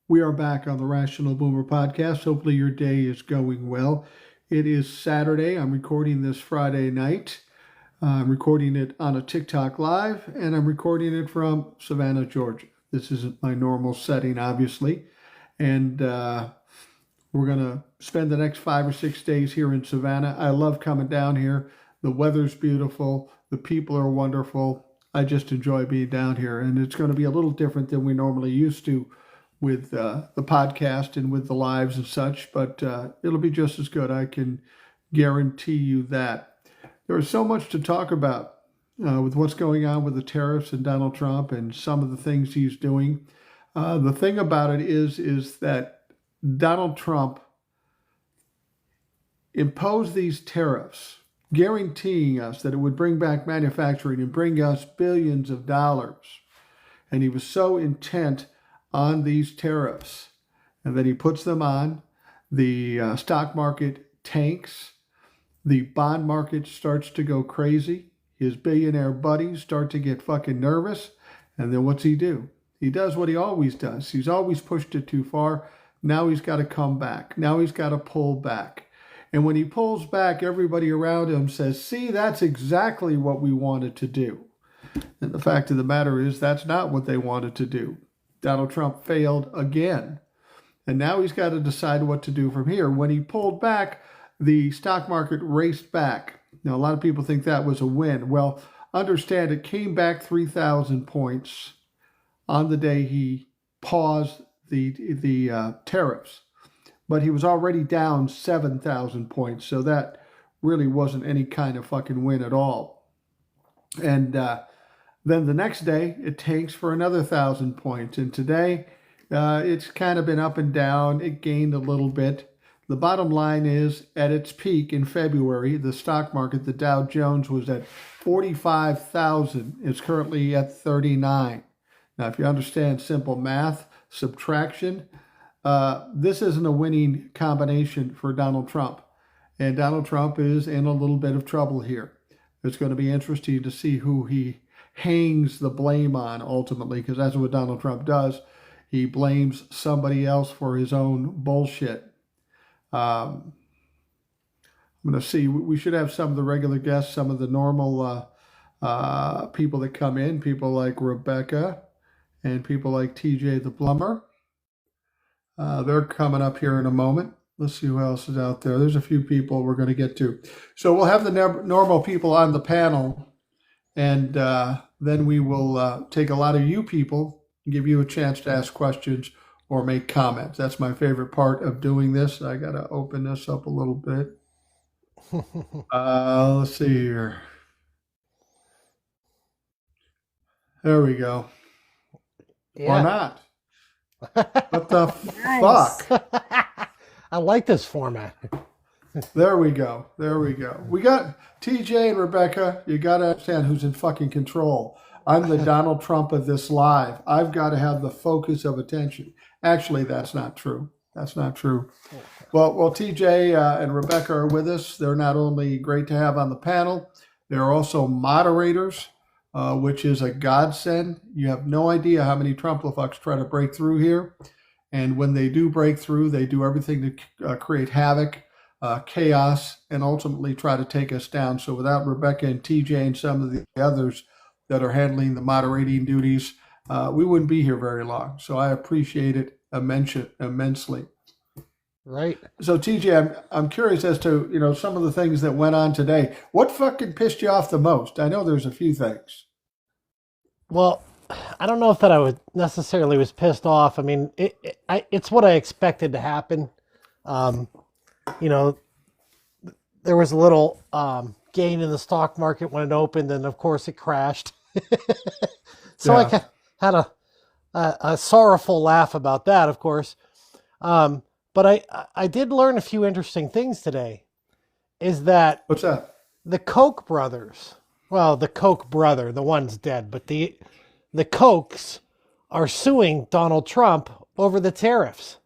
We are back on the Rational Boomer podcast. Hopefully, your day is going well. It is Saturday. I'm recording this Friday night. I'm recording it on a TikTok Live, and I'm recording it from Savannah, Georgia. This isn't my normal setting, obviously. And we're going to spend the next 5 or 6 days here in Savannah. I love coming down here. The weather's beautiful. The people are wonderful. I just enjoy being down here. And it's going to be a little different than we normally used to with the podcast and with the lives and such, but it'll be just as good. I can guarantee you that. There is so much to talk about with what's going on with the tariffs and Donald Trump and some of the things he's doing. The thing about it is that Donald Trump imposed these tariffs, guaranteeing us that it would bring back manufacturing and bring us billions of dollars. And he was so intent on these tariffs, and then he puts them on. The stock market tanks. The bond market starts to go crazy. His billionaire buddies start to get fucking nervous. And then what's he do? He does what he always does. He's always pushed it too far. Now he's got to come back. Now he's got to pull back. And when he pulls back, everybody around him says, see, that's exactly what we wanted to do. And the fact of the matter is that's not what they wanted to do. Donald Trump failed again. And now he's got to decide what to do from here. When he pulled back, the stock market raced back. Now, a lot of people think that was a win. Well, understand it came back 3,000 points on the day he paused the tariffs. But he was already down 7,000 points. So that really wasn't any kind of fucking win at all. And then the next day, it tanks for another 1,000 points. And today, it's kind of been up and down. It gained a little bit. The bottom line is, at its peak in February, the stock market, the Dow Jones, was at 45,000. It's currently at 39. Now, if you understand simple math, subtraction, this isn't a winning combination for Donald Trump. And Donald Trump is in a little bit of trouble here. It's going to be interesting to see who he hangs the blame on ultimately, because that's what Donald Trump does. He blames somebody else for his own bullshit. I'm going to see. We should have some of the regular guests, some of the normal people that come in, people like Rebecca and people like TJ the Plumber. They're coming up here in a moment. Let's see who else is out there. There's a few people we're going to get to. So we'll have the normal people on the panel, and then we will take a lot of you people and give you a chance to ask questions or make comments. That's my favorite part of doing this. I got to open this up a little bit. Let's see here. There we go. Yeah. Or not. What the fuck? I like this format. There we go. There we go. We got TJ and Rebecca. You got to understand who's in fucking control. I'm the Donald Trump of this live. I've got to have the focus of attention. Actually, that's not true. That's not true. Well, TJ and Rebecca are with us. They're not only great to have on the panel, they're also moderators, which is a godsend. You have no idea how many Trump-fucks try to break through here. And when they do break through, they do everything to create havoc, chaos, and ultimately try to take us down. So without Rebecca and TJ and some of the others that are handling the moderating duties, we wouldn't be here very long. So I appreciate it immensely. Right. So TJ, I'm curious as to, some of the things that went on today. What fucking pissed you off the most? I know there's a few things. Well, I don't know if that I was necessarily was pissed off. I mean, it's what I expected to happen. There was a little gain in the stock market when it opened, and of course it crashed. So yeah. I had a sorrowful laugh about that, of course. But I did learn a few interesting things today. Is that what's that? The Koch brothers. Well, the Koch brother, the one's dead, but the Kochs are suing Donald Trump over the tariffs.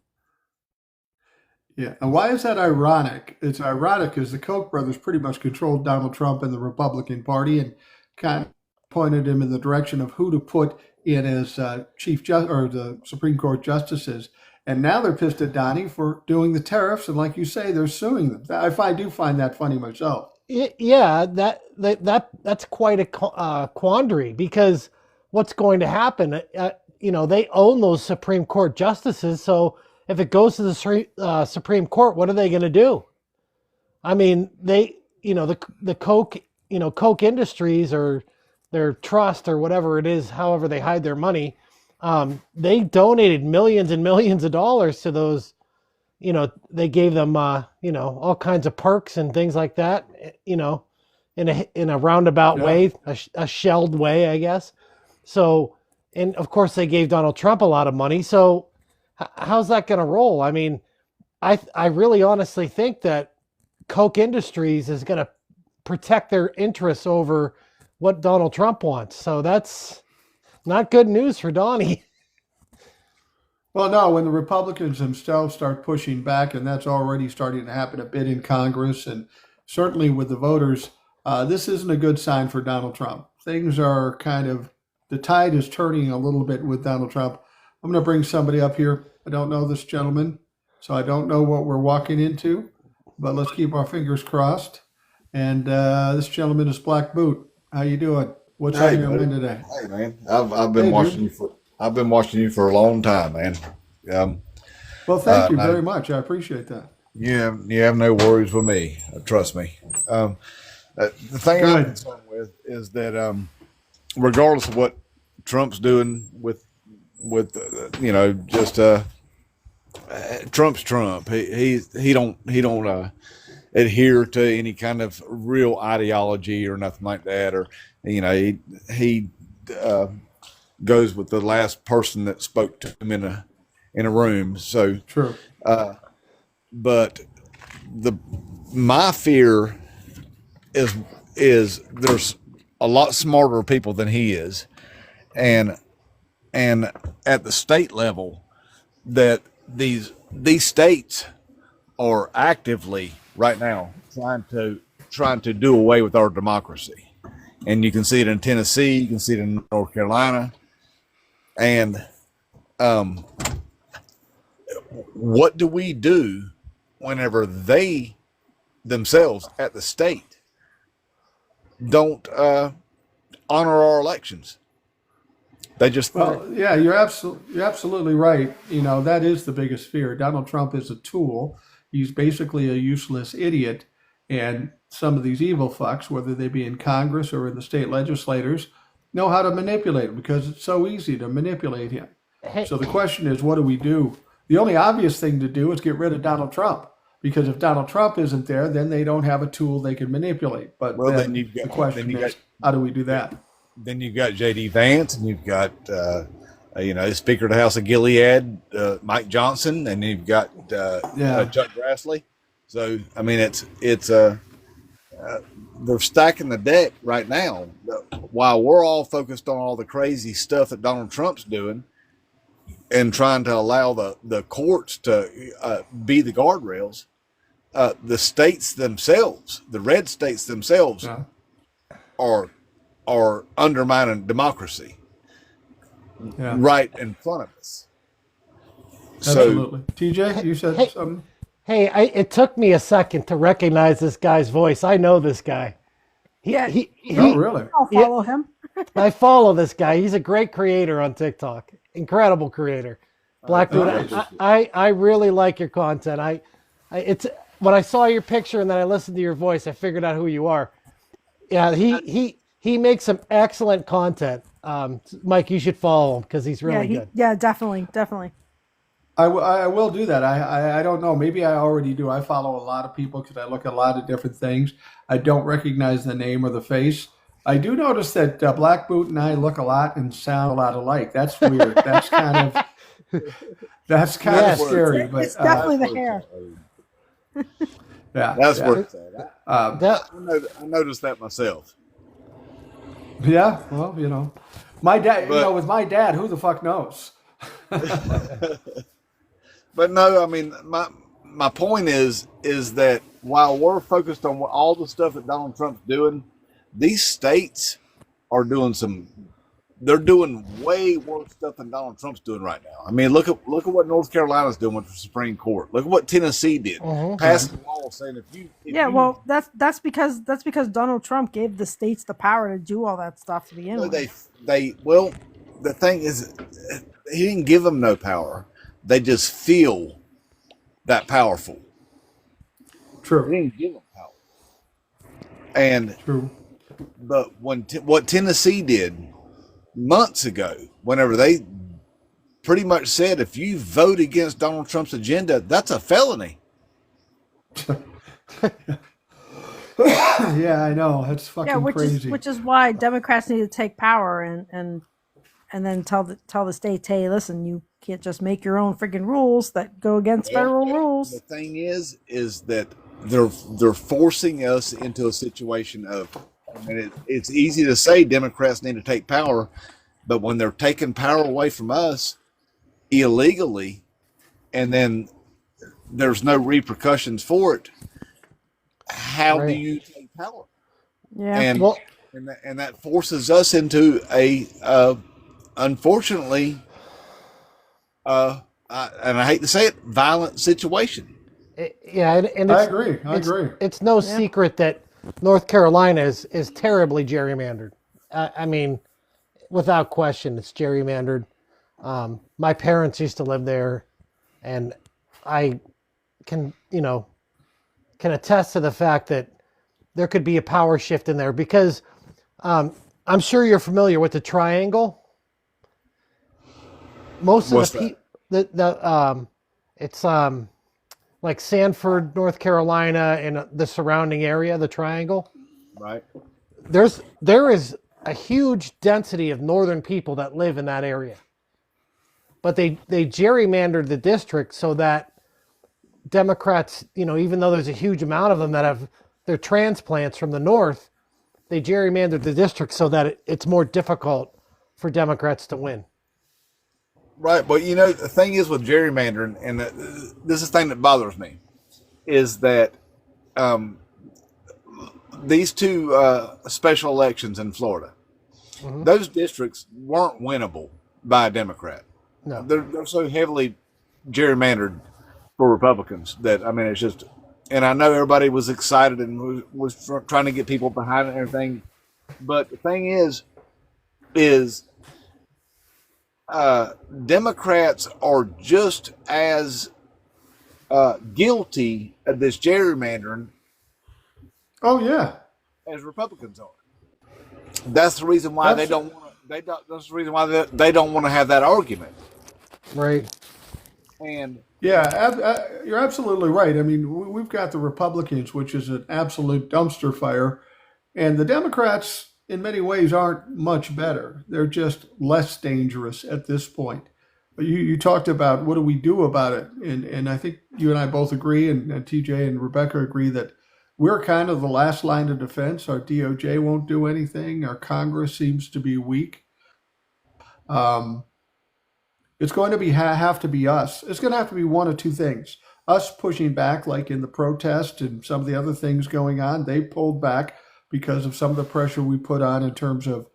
Yeah, and why is that ironic? It's ironic because the Koch brothers pretty much controlled Donald Trump and the Republican Party and kind of pointed him in the direction of who to put in as chief or the Supreme Court justices. And now they're pissed at Donnie for doing the tariffs, and like you say, they're suing them. I do find that funny myself. Yeah, that's quite a quandary, because what's going to happen? They own those Supreme Court justices, so if it goes to the Supreme Court, what are they going to do? I mean, the Coke Industries, or their trust, or whatever it is, however they hide their money, they donated millions and millions of dollars to those. They gave them all kinds of perks and things like that. In a roundabout Yeah. way, a shelled way, I guess. So, and of course, they gave Donald Trump a lot of money. So, how's that going to roll? I mean, I really honestly think that Coke Industries is going to protect their interests over what Donald Trump wants. So that's not good news for Donnie. Well, no, when the Republicans themselves start pushing back, and that's already starting to happen a bit in Congress, and certainly with the voters, this isn't a good sign for Donald Trump. Things are the tide is turning a little bit with Donald Trump. I'm going to bring somebody up here. I don't know this gentleman, so I don't know what we're walking into, but let's keep our fingers crossed. And this gentleman is Black Boot. How you doing? What's on your mind today? Hey man, I've been Hey, watching dude. you for a long time, man. Well, thank you I, very much. I appreciate that. you have no worries with me. Trust me. The thing I'm Good. concerned with is that regardless of what Trump's doing with just Trump's Trump. He don't adhere to any kind of real ideology or nothing like that, or he uh, goes with the last person that spoke to him in a room. So, True. but the my fear is there's a lot smarter people than he is, and at the state level, that these states are actively right now trying to do away with our democracy, and you can see it in Tennessee, you can see it in North Carolina, and what do we do whenever they themselves at the state don't honor our elections? They just Well, yeah, you're absolutely right. That is the biggest fear. Donald Trump is a tool. He's basically a useless idiot, and some of these evil fucks, whether they be in Congress or in the state legislators, know how to manipulate him because it's so easy to manipulate him. Hey, So the question is, what do we do? The only obvious thing to do is get rid of Donald Trump, because if Donald Trump isn't there, then they don't have a tool they can manipulate. But well, then the question is, how do we do that? then you've got J.D. Vance, and you've got Speaker of the House of Gilead, Mike Johnson, and you've got Yeah. Chuck Grassley. So I mean, it's they're stacking the deck right now. While we're all focused on all the crazy stuff that Donald Trump's doing and trying to allow the courts to be the guardrails, the states themselves, the red states themselves, Yeah. are undermining democracy Yeah. right in front of us. So Absolutely. TJ, you said hey, something? hey! It took me a second to recognize this guy's voice. I know this guy. Yeah, Oh, really? I'll Yeah. follow him. I follow this guy. He's a great creator on TikTok. Incredible creator. Black Dude, Nice. I really like your content. It's when I saw your picture and then I listened to your voice, I figured out who you are. Yeah, he makes some excellent content. Mike, you should follow him because he's really good. Yeah, definitely. I will do that. I don't know. Maybe I already do. I follow a lot of people because I look at a lot of different things. I don't recognize the name or the face. I do notice that Black Boot and I look a lot and sound a lot alike. That's weird. That's kind of Yes. scary. It's But definitely the hair. yeah, that's yeah. where it's at. That, I noticed that myself. Yeah. Well, my dad. But- With my dad, who the fuck knows? But no, I mean my point is that while we're focused on all the stuff that Donald Trump's doing, these states are doing some they're doing way worse stuff than Donald Trump's doing right now. I mean, look at what North Carolina's doing with the Supreme Court. Look at what Tennessee did, passing a law saying Yeah, well, that's because Donald Trump gave the states the power to do all that stuff to begin with. well, the thing is, he didn't give them no power. They just feel that powerful. He True. didn't give them power. And True. but what Tennessee did months ago, whenever they pretty much said if you vote against Donald Trump's agenda, that's a felony. Yeah, I know. That's fucking crazy. Which is why Democrats need to take power and then tell the states, hey, listen, you can't just make your own freaking rules that go against federal rules. The thing is that they're forcing us into a situation of, I mean, it's easy to say Democrats need to take power, but when they're taking power away from us illegally, and then there's no repercussions for it, how do you take power? Yeah. And that forces us into a unfortunately, and I hate to say it, violent situation. And I agree. It's no secret that North Carolina is terribly gerrymandered. I mean, without question, it's gerrymandered. My parents used to live there, and I can attest to the fact that there could be a power shift in there because I'm sure you're familiar with the triangle. Most What's of it's like Sanford, North Carolina, and the surrounding area, the triangle. Right. There is a huge density of northern people that live in that area. But they gerrymandered the district so that Democrats, even though there's a huge amount of them that have their transplants from the north, they gerrymandered the district so that it's more difficult for Democrats to win. Right, but the thing is with gerrymandering, and this is the thing that bothers me, is that these two special elections in Florida, those districts weren't winnable by a Democrat. No, they're so heavily gerrymandered for Republicans that, I mean, it's just, and I know everybody was excited and was trying to get people behind it and everything, but the thing is Democrats are just as guilty of this gerrymandering. Oh yeah, as Republicans are. That's the reason why they don't want to. That's the reason why they don't want to have that argument. Right. And yeah, you're absolutely right. I mean, we've got the Republicans, which is an absolute dumpster fire, and the Democrats, in many ways, aren't much better. They're just less dangerous at this point. You talked about what do we do about it, and I think you and I both agree, and TJ and Rebecca agree that we're kind of the last line of defense. Our DOJ won't do anything. Our Congress seems to be weak. It's going to have to be us. It's going to have to be one of two things. Us pushing back, like in the protest and some of the other things going on. They pulled back because of some of the pressure we put on in terms of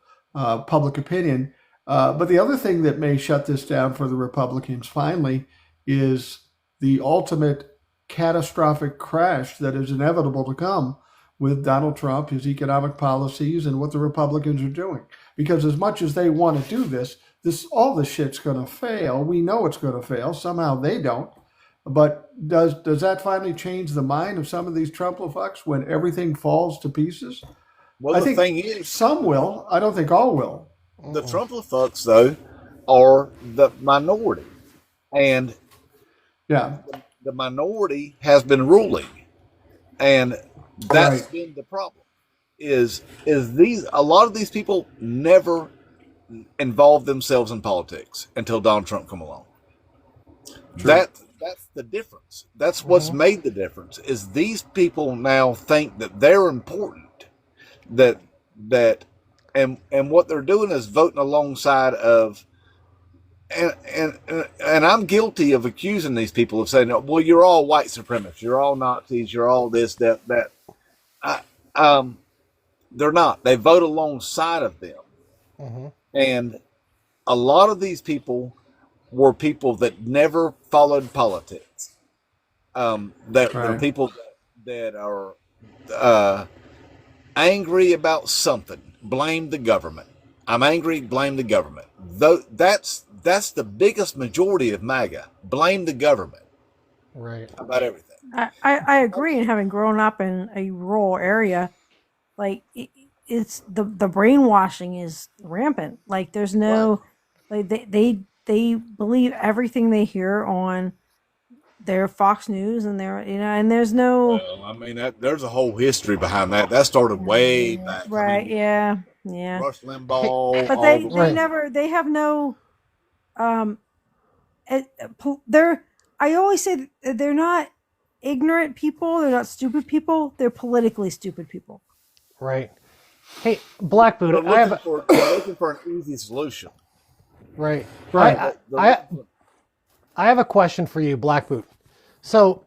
public opinion. But the other thing that may shut this down for the Republicans finally is the ultimate catastrophic crash that is inevitable to come with Donald Trump, his economic policies, and what the Republicans are doing. Because as much as they want to do this, all this shit's going to fail. We know it's going to fail. Somehow they don't. But does that finally change the mind of some of these Trump-fucks when everything falls to pieces? Well, the thing is, some will. I don't think all will. The Trump-fucks, though, are the minority, and yeah, the minority has been ruling, and that's been the problem. Is a lot of these people never involved themselves in politics until Donald Trump come along. True. That's the difference. That's what's made the difference. Is these people now think that they're important, that and what they're doing is voting alongside of, and I'm guilty of accusing these people of saying, well, you're all white supremacists, you're all Nazis, you're all this, that. They're not. They vote alongside of them. And a lot of these people were people that never followed politics. That they're Right. people that are angry about something. Blame the government. I'm angry. Blame the government. Though that's the biggest majority of MAGA. Blame the government Right. about everything. I agree. And having grown up in a rural area, like it's the brainwashing is rampant. Like there's no, like they believe everything they hear on their Fox News and their and there's no Well, I mean, there's a whole history behind that. That started way back. right. I mean, Yeah. Rush Limbaugh. But all the they never they have no um they're I always say that they're not ignorant people, they're not stupid people, they're politically stupid people. Right. Hey, Black Boot, they're looking for an easy solution. right. Right. I have a question for you, Black Boot. So,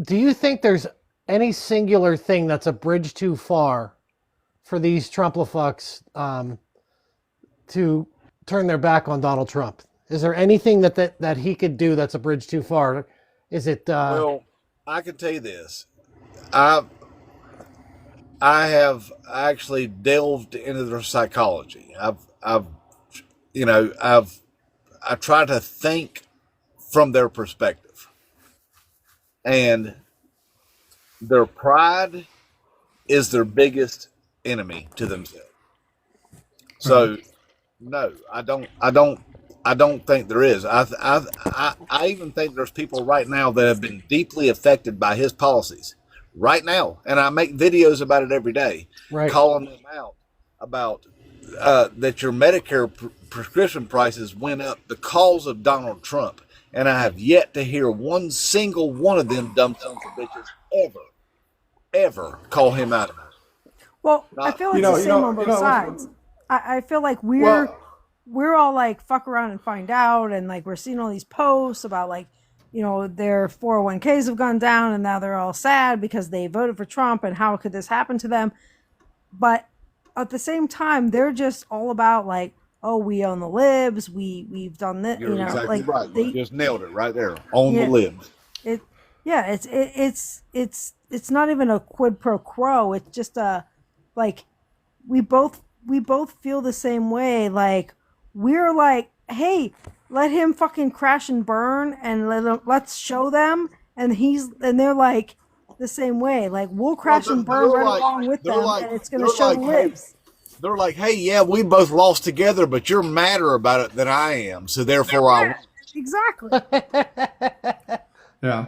do you think there's any singular thing that's a bridge too far for these Trump-la-fucks to turn their back on Donald Trump? Is there anything that he could do that's a bridge too far? Is it? Well, I can tell you this. I have actually delved into their psychology. I try to think from their perspective, and their pride is their biggest enemy to themselves. So, no, I don't think there is. I even think there's people right now that have been deeply affected by his policies right now, and I make videos about it every day, Right. calling them out about that your Medicare prescription prices went up because of Donald Trump, and I have yet to hear one single one of them dumb sons of bitches ever call him out of it. Well, I feel it's the same on both sides. I feel like we're all like fuck around and find out, and like we're seeing all these posts about like their 401ks have gone down and now they're all sad because they voted for Trump and how could this happen to them. But at the same time, they're just all about like, oh, we own the libs, we've done this. You're exactly like right. You just nailed it right there on the libs. It's not even a quid pro quo. It's just a like we both feel the same way. Like we're like, hey, let him fucking crash and burn, and let's show them. And they're like the same way. Like we'll crash and burn right along with them, and it's going to show libs. They're like, hey, yeah, we both lost together, but you're madder about it than I am, so therefore I win. Exactly. Yeah.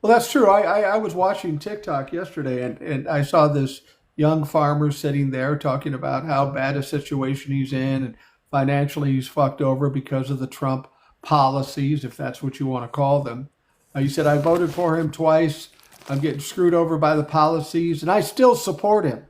Well, that's true. I was watching TikTok yesterday, and I saw this young farmer sitting there talking about how bad a situation he's in, and financially he's fucked over because of the Trump policies, if that's what you want to call them. He said, I voted for him twice. I'm getting screwed over by the policies, and I still support him.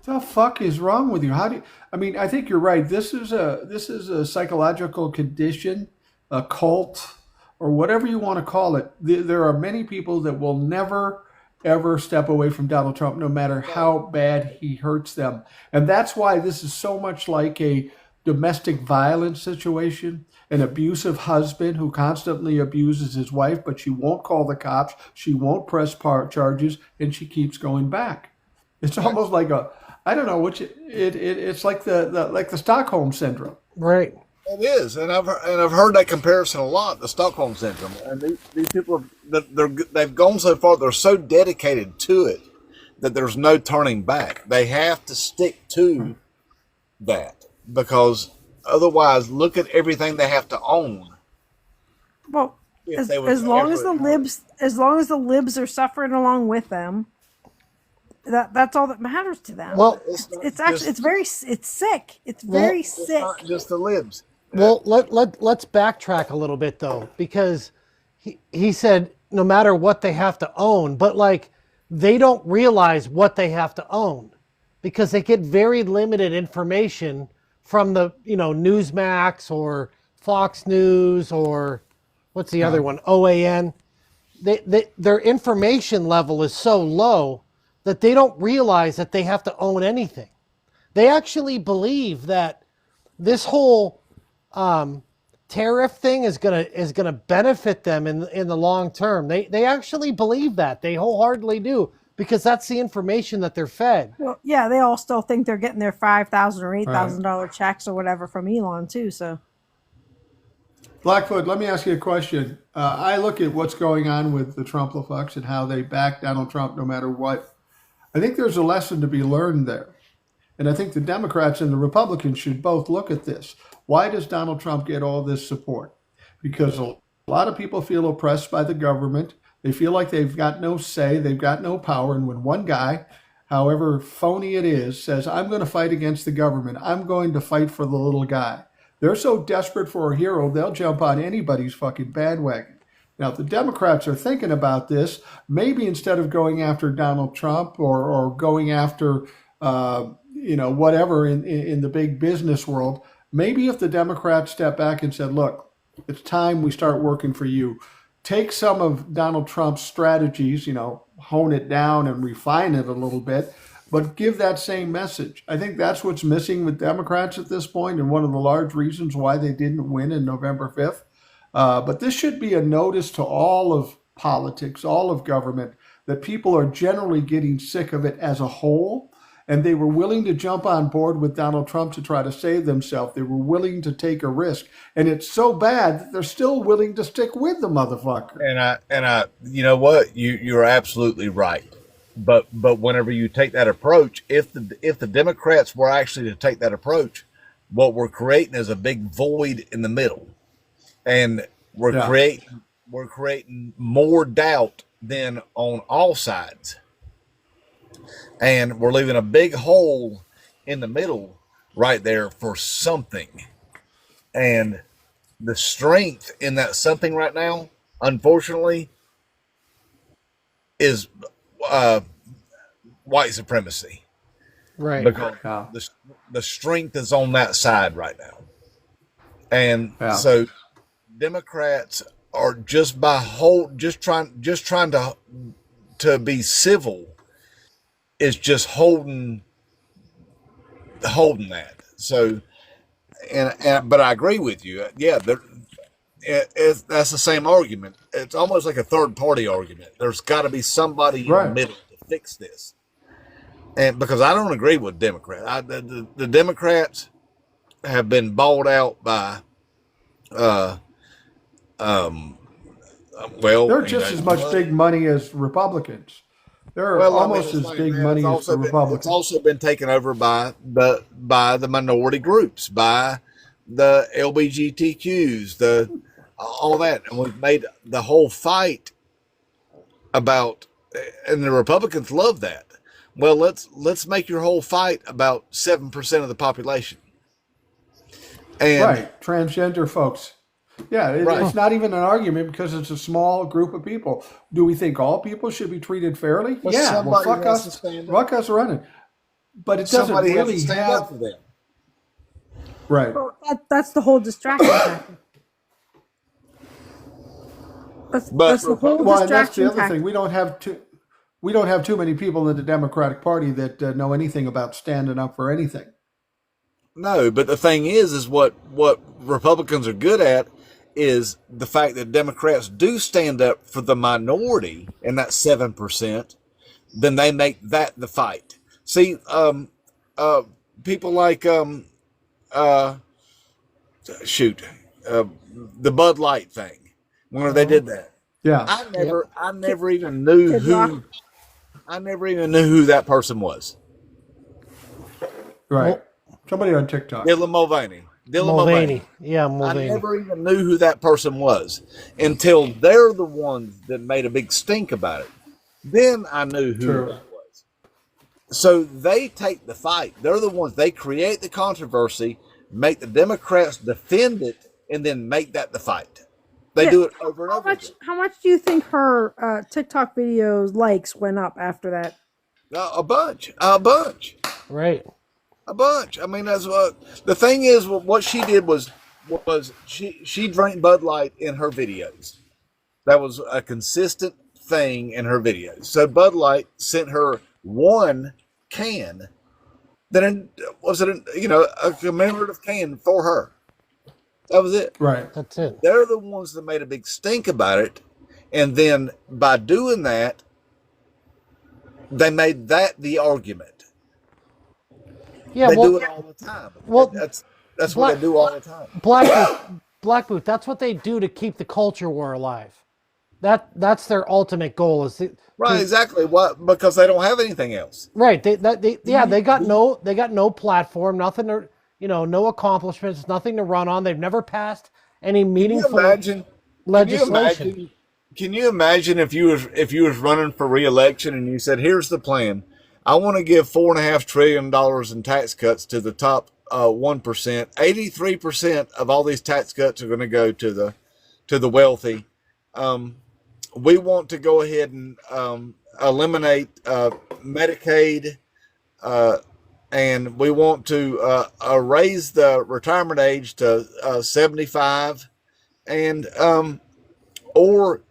What the fuck is wrong with you? I think you're right. This is a psychological condition, a cult, or whatever you want to call it. There are many people that will never, ever step away from Donald Trump, no matter how bad he hurts them. And that's why this is so much like a domestic violence situation, an abusive husband who constantly abuses his wife, but she won't call the cops, she won't press charges, and she keeps going back. It's almost like it's like the Stockholm syndrome. Right. It is, and I've heard that comparison a lot, the Stockholm syndrome. And these people, they've gone so far, they're so dedicated to it that there's no turning back. They have to stick to that, because otherwise, look at everything they have to own. Well, as long as the libs are suffering along with them, that's all that matters to them. Well, it's sick. It's very sick. It's not just the libs. Well, let's backtrack a little bit though, because he said no matter what they have to own, but like they don't realize what they have to own because they get very limited information from the Newsmax or Fox News or what's the other one, OAN. Their information level is so low that they don't realize that they have to own anything. They actually believe that this whole tariff thing is gonna benefit them in the long term. They actually believe that. They wholeheartedly do, because that's the information that they're fed. Well, yeah, they all still think they're getting their $5,000 or $8,000 checks or whatever from Elon too. So, Blackfoot, let me ask you a question. I look at what's going on with the Trump-lefucks and how they back Donald Trump no matter what. I think there's a lesson to be learned there. And I think the Democrats and the Republicans should both look at this. Why does Donald Trump get all this support? Because a lot of people feel oppressed by the government. They feel like they've got no say, they've got no power. And when one guy, however phony it is, says, I'm going to fight against the government, I'm going to fight for the little guy, they're so desperate for a hero, they'll jump on anybody's fucking bandwagon. Now, if the Democrats are thinking about this, maybe instead of going after Donald Trump or going after, whatever in the big business world, maybe if the Democrats step back and said, look, it's time we start working for you. Take some of Donald Trump's strategies, hone it down and refine it a little bit, but give that same message. I think that's what's missing with Democrats at this point, and one of the large reasons why they didn't win in November 5th. But this should be a notice to all of politics, all of government, that people are generally getting sick of it as a whole. And they were willing to jump on board with Donald Trump to try to save themselves. They were willing to take a risk. And it's so bad that they're still willing to stick with the motherfucker. And I, you know what? You're absolutely right. But whenever you take that approach, if the Democrats were actually to take that approach, what we're creating is a big void in the middle. And we're creating more doubt than on all sides. And we're leaving a big hole in the middle right there for something. And the strength in that something right now, unfortunately, is white supremacy. Right. Because the strength is on that side right now. And so Democrats are just trying to be civil, is just holding that. So, but I agree with you. Yeah, that's the same argument. It's almost like a third party argument. There's got to be somebody in the middle to fix this. And because I don't agree with Democrats, the Democrats have been bought out by, they're just as much big money as Republicans. They're almost as big money as the Republicans. It's also been taken over by the minority groups, by the LGBTQs, all that, and we've made the whole fight about. And the Republicans love that. Well, let's make your whole fight about 7% of the population. And transgender folks. Yeah, it's not even an argument because it's a small group of people. Do we think all people should be treated fairly? Fuck us running. But it doesn't really have for them. Right. Well, that's the whole distraction tactic. That's the whole distraction and that's the other tactic. thing. We don't have too many people in the Democratic Party that know anything about standing up for anything. No, but the thing is what Republicans are good at is the fact that Democrats do stand up for the minority in that 7%, then they make that the fight. See, people like the Bud Light thing, when they did that. Yeah. I never even knew who that person was. Right. Somebody on TikTok. Dylan Mulvaney. Yeah, Mulvaney. I never even knew who that person was until they're the ones that made a big stink about it. Then I knew who that was. So they take the fight. They're the ones, they create the controversy, make the Democrats defend it, and then make that the fight. They do it over and over again. How much do you think her TikTok videos likes went up after that? A bunch. Right. A bunch. I mean, that's what the thing is. What she did was she drank Bud Light in her videos. That was a consistent thing in her videos. So Bud Light sent her one can then it was it a commemorative can for her. That was it. Right. That's it. They're the ones that made a big stink about it, and then by doing that, they made that the argument. Yeah, They well, do it all the time. well, That's what they do all the time. Black Boot. That's what they do to keep the culture war alive. That's their ultimate goal. Right, exactly. What? Because they don't have anything else. Right. They got no platform, nothing to, no accomplishments, nothing to run on. They've never passed any meaningful legislation. Can you imagine if you was running for re-election and you said, "Here's the plan. I want to give $4.5 trillion in tax cuts to the top 1%. 83% of all these tax cuts are going to go to the wealthy. We want to go ahead and eliminate Medicaid, and we want to raise the retirement age to 75, and or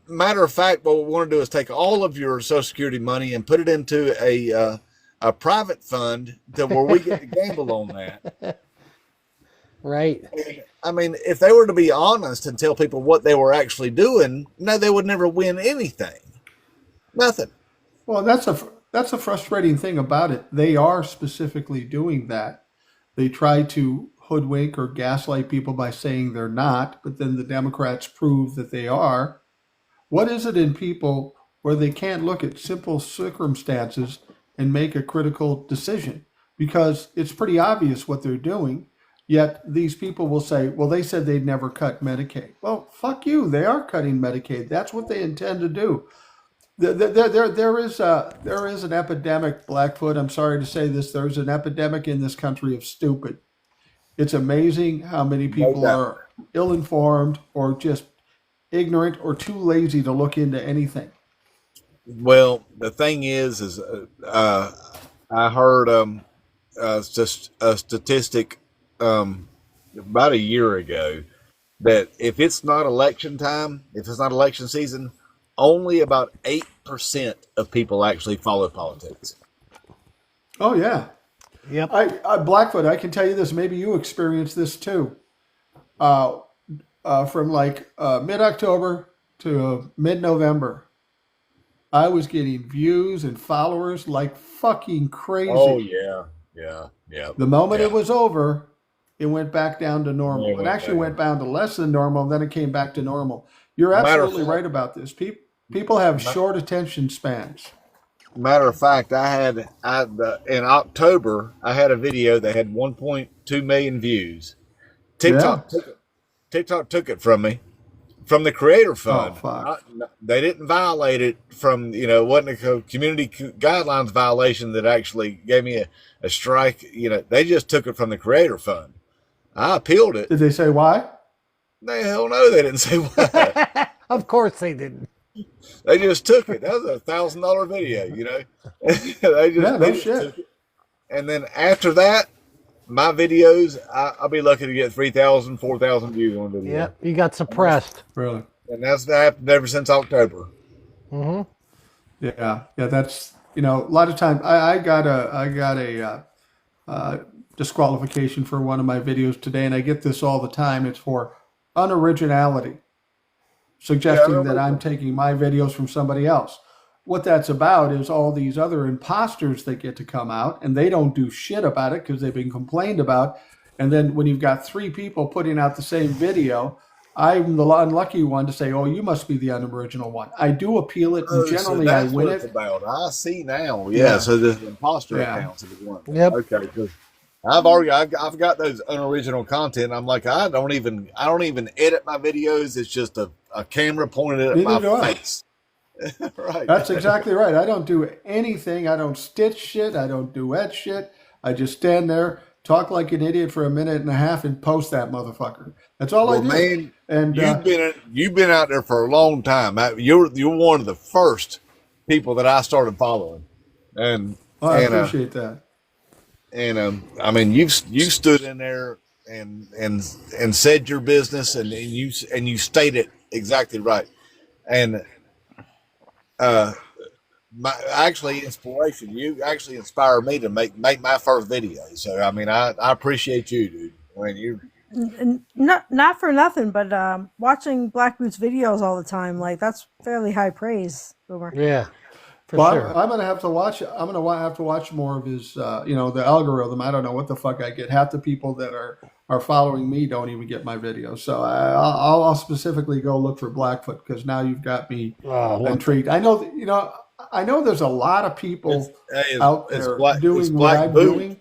matter of fact, what we want to do is take all of your Social Security money and put it into a private fund where we get to gamble on that." Right. I mean, if they were to be honest and tell people what they were actually doing, no, they would never win anything. Nothing. Well, that's a frustrating thing about it. They are specifically doing that. They try to hoodwink or gaslight people by saying they're not, but then the Democrats prove that they are. What is it in people where they can't look at simple circumstances and make a critical decision? Because it's pretty obvious what they're doing. Yet these people will say, well, they said they'd never cut Medicaid. Well, fuck you. They are cutting Medicaid. That's what they intend to do. There is an epidemic, Blackfoot. I'm sorry to say this. There's an epidemic in this country of stupid. It's amazing how many people are ill-informed or just ignorant or too lazy to look into anything. Well, the thing is I heard just a statistic about a year ago that if it's not election time, if it's not election season, only about 8% of people actually follow politics. Oh yeah. Yep. I Blackfoot, I can tell you this, maybe you experienced this too. From like mid-October to mid-November, I was getting views and followers like fucking crazy. Oh yeah. The moment it was over, it went back down to normal. It actually went down to less than normal, and then it came back to normal. You're absolutely right about this. People have short attention spans. Matter of fact, in October, I had a video that had 1.2 million views. TikTok took it from me, from the Creator Fund. Oh, fuck. They didn't violate it from, wasn't a community guidelines violation that actually gave me a strike. They just took it from the Creator Fund. I appealed it. Did they say why? The hell no, they didn't say why. Of course they didn't. They just took it. That was $1,000 video, They just took it. And then after that, my videos, I'll be lucky to get 3,000, 4,000 views on a video. Yep, you got suppressed. Really? And that's happened ever since October. Mm-hmm. Yeah. That's a lot of times I got a disqualification for one of my videos today, and I get this all the time. It's for unoriginality, suggesting that I'm taking my videos from somebody else. What that's about is all these other imposters that get to come out, and they don't do shit about it because they've been complained about. And then when you've got three people putting out the same video, I'm the unlucky one to say, "Oh, you must be the unoriginal one." I do appeal it, and generally I win it. About. I see now. Yeah. So the imposter accounts is one. Yep. Okay. Because I've got those unoriginal content. I'm like, I don't even edit my videos. It's just a camera pointed at my face. Right. That's exactly right. I don't do anything. I don't stitch shit. I don't duet shit. I just stand there, talk like an idiot for a minute and a half, and post that motherfucker. That's all I do. Man, and you've been out there for a long time. You're one of the first people that I started following, and I appreciate that. And I mean, you stood in there and said your business, and you stated exactly right, and actually inspiration. You actually inspired me to make my first video. So I mean, I appreciate you, dude. I mean, you. And not for nothing, but watching Black Boots videos all the time, like that's fairly high praise, Boomer. Yeah, for Well, sure. I'm gonna have to watch. I'm gonna have to watch more of his. The algorithm. I don't know what the fuck I get. Half the people that are following me don't even get my videos. So I'll specifically go look for Blackfoot because now you've got me intrigued. I know. I know there's a lot of people out there doing what I'm doing.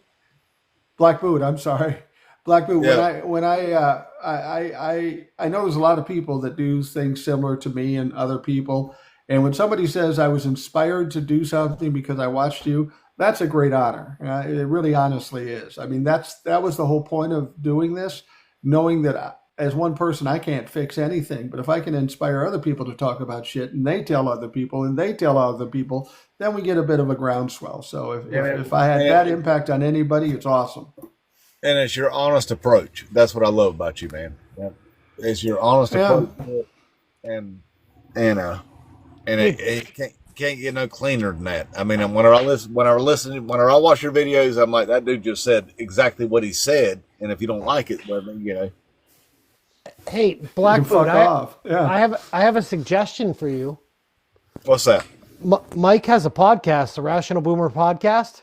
Black Boot. I'm sorry, Black Boot. Yeah. I know there's a lot of people that do things similar to me and other people. And when somebody says I was inspired to do something because I watched you, that's a great honor. It really honestly is. I mean, that was the whole point of doing this, knowing that as one person, I can't fix anything. But if I can inspire other people to talk about shit and they tell other people and they tell other people, then we get a bit of a groundswell. So if I had that impact on anybody, it's awesome. And it's your honest approach. That's what I love about you, man. It's your honest approach, and it can't get no cleaner than that. I mean, when I watch your videos, I'm like, that dude just said exactly what he said. And if you don't like it, well, Hey, Blackfoot, Yeah. I have a suggestion for you. What's that? Mike has a podcast, the Rational Boomer podcast.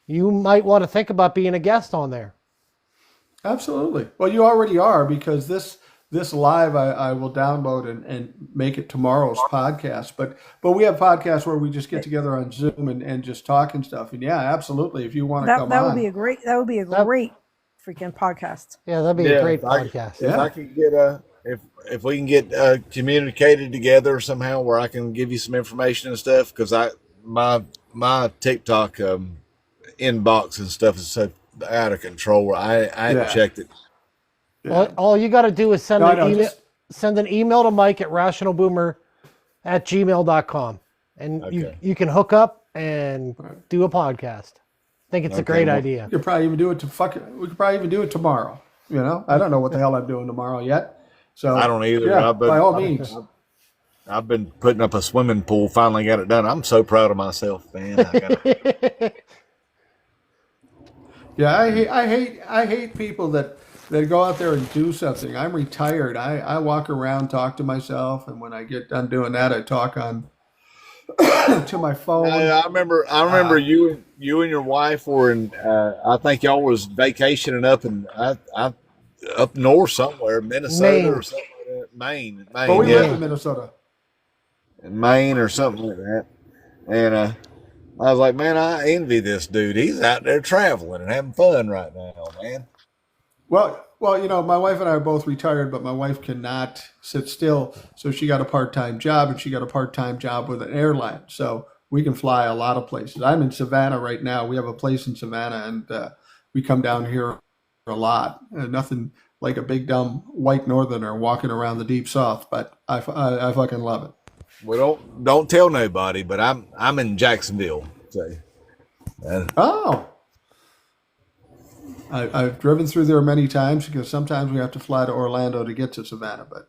You might want to think about being a guest on there. Absolutely. Well, you already are because this live I will download and make it tomorrow's podcast. But we have podcasts where we just get together on Zoom and just talk and stuff. And yeah, absolutely. If you want to come on, that would be a great freaking podcast. Yeah, that'd be a great podcast. If I could get if we can get communicated together somehow where I can give you some information and stuff, because my TikTok inbox and stuff is so out of control. I haven't checked it. Yeah. All you got to do is send an email to Mike at rationalboomer@gmail.com, and you can hook up and do a podcast. I think it's a great idea. We could probably even do it tomorrow. I don't know what the hell I'm doing tomorrow yet. So I don't either. Yeah, by all means. I've been putting up a swimming pool. Finally got it done. I'm so proud of myself, man. Yeah, I hate people that go out there and do something. I'm retired. I walk around, talk to myself, and when I get done doing that, I talk on to my phone. I remember you and your wife were in. I think y'all was vacationing up up north somewhere, Minnesota or something like that. Maine. Well, we live in Minnesota. In Maine or something like that. And I was like, man, I envy this dude. He's out there traveling and having fun right now, man. Well, my wife and I are both retired, but my wife cannot sit still. So she got a part-time job, and she got a part-time job with an airline. So we can fly a lot of places. I'm in Savannah right now. We have a place in Savannah, and we come down here a lot. Nothing like a big, dumb white northerner walking around the deep south, but I fucking love it. Well, don't tell nobody, but I'm in Jacksonville. So. I've driven through there many times because sometimes we have to fly to Orlando to get to Savannah. But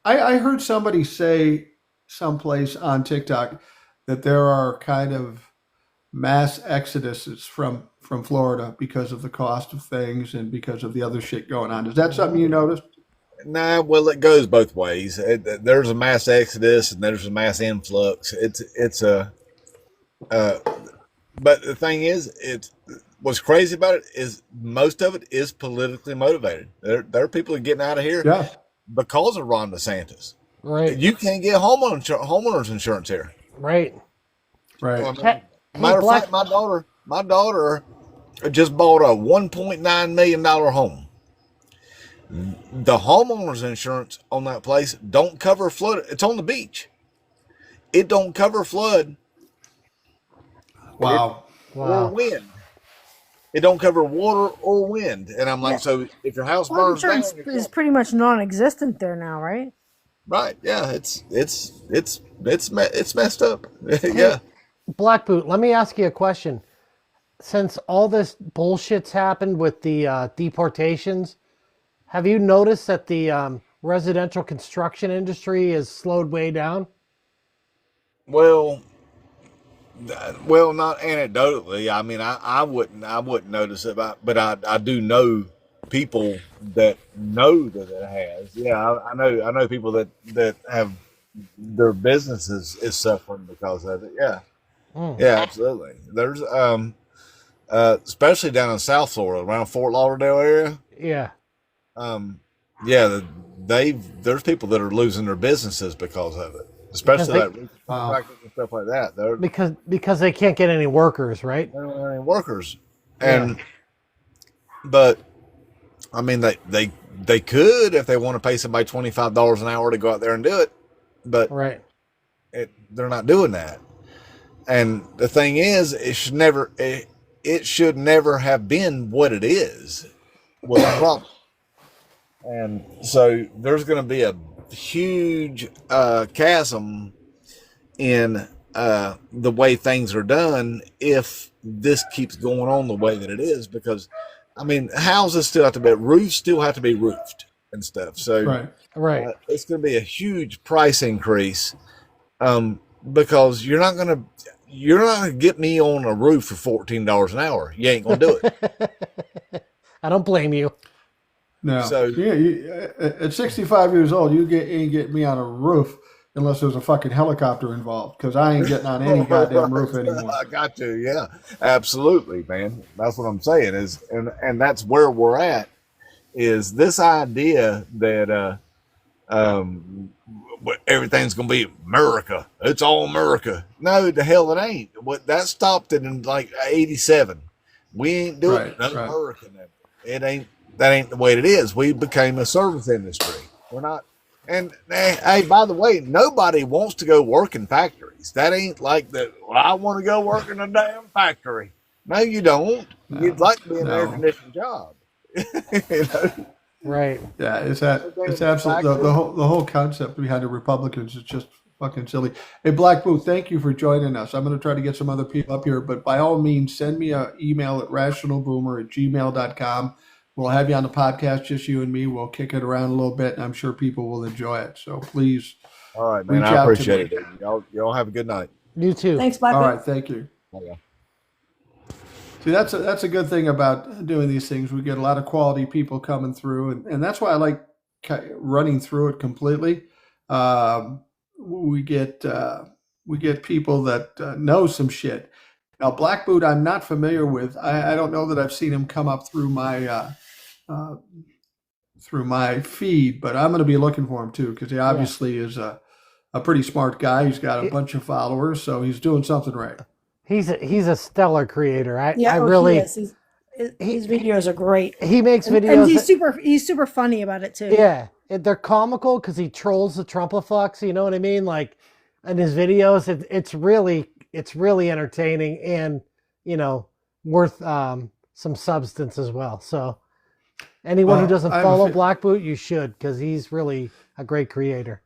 I heard somebody say someplace on TikTok that there are kind of mass exoduses from Florida because of the cost of things and because of the other shit going on. Is that something you noticed? Nah, well, it goes both ways. There's a mass exodus and there's a mass influx. But the thing is, what's crazy about it is most of it is politically motivated. There are people that are getting out of here because of Ron DeSantis. Right. You can't get homeowners insurance here. Right. Right. I mean, matter of fact, my daughter just bought a $1.9 million home. The homeowners insurance on that place don't cover flood. It's on the beach. It don't cover flood. Wow. Or wind. It don't cover water or wind. And I'm like, so if your house burns down, insurance is pretty much non-existent there now, right? Right. Yeah. It's messed up. Yeah. Black Boot, let me ask you a question. Since all this bullshit's happened with the deportations, have you noticed that the residential construction industry has slowed way down? Well, well, not anecdotally. I mean, I wouldn't notice it, but I do know people that know that it has. Yeah, I know people that have their businesses is suffering because of it. Yeah, Mm. yeah, absolutely. There's especially down in South Florida, around Fort Lauderdale area. Yeah, Um, yeah, there's people that are losing their businesses because of it, because especially they like roofing Wow. contractors and stuff like that. because they can't get any workers, right? They're not any workers, Yeah, and but I mean they could if they want to pay somebody $25 an hour to go out there and do it, but right. they're not doing that. And the thing is, it should never have been what it is. Was the problem. And so there's going to be a huge chasm in the way things are done if this keeps going on the way that it is. Because, I mean, houses still have to be, roofs still have to be roofed and stuff. So Right. Right. it's going to be a huge price increase because you're not gonna get me on a roof for $14 an hour. You ain't gonna do it. I don't blame you. No. So Yeah, at 65 years old, ain't getting me on a roof unless there's a fucking helicopter involved, because I ain't getting on any goddamn roof anymore. I got to, yeah, absolutely, man. That's what I'm saying is, and that's where we're at. Is this idea that everything's gonna be America? It's all America. No, the hell it ain't. What that stopped it in like '87. We ain't doing Right, no right. America. It ain't. That ain't the way it is. We became a service industry. We're not. And hey, by the way, nobody wants to go work in factories. That ain't like that. Well, I want to go work in a damn factory. No, you don't. You'd No, like to be in an air no. conditioned job. You know, Right. Yeah, it's in a absolutely factory. the whole concept behind the Republicans is just fucking silly. Hey, Black Booth, thank you for joining us. I'm going to try to get some other people up here, but by all means, send me an email at rationalboomer@gmail.com. We'll have you on the podcast, just you and me. We'll kick it around a little bit, and I'm sure people will enjoy it. So please All right, man. reach I out to appreciate me. it. Dude. Y'all have a good night. You too. Thanks, Black All Boot. right, thank you. Yeah. See, that's a good thing about doing these things. We get a lot of quality people coming through, and that's why I like running through it completely. Um, we get people that know some shit. Now, Black Boot, I'm not familiar with. I don't know that I've seen him come up uh, through my feed, but I'm going to be looking for him too, because he obviously is a pretty smart guy. He's got a bunch of followers, so he's doing something right. He's a stellar creator. I Yeah, really he is. His videos are great. he makes And videos. he's super funny about it too. Yeah, they're comical because he trolls the Trumplefucks. You know what I mean? Like, in his videos, it's really entertaining and worth some substance as well. So anyone who Well, doesn't I have a follow fe- Black Boot, you should, because he's really a great creator.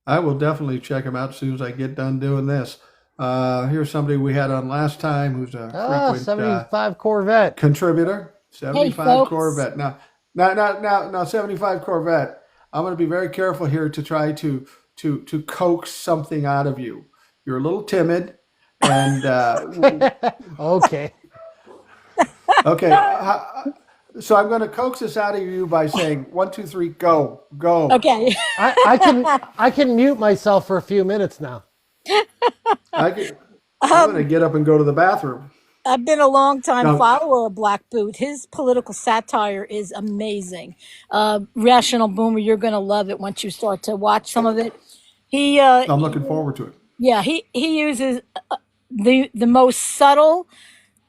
I will definitely check him out as soon as I get done doing this. Here's somebody we had on last time who's a frequent 75 Corvette. contributor. 75 folks. Corvette. Now, 75 Corvette. I'm going to be very careful here to try to coax something out of you. You're a little timid, and Okay. okay. So I'm going to coax this out of you by saying 1, 2, 3, go, go. Okay. I can mute myself for a few minutes now. I'm going to get up and go to the bathroom. I've been a long time Now, follower of Black Boot. His political satire is amazing. Rational Boomer, you're going to love it once you start to watch some of it. He, I'm looking forward to it. yeah, he uses the most subtle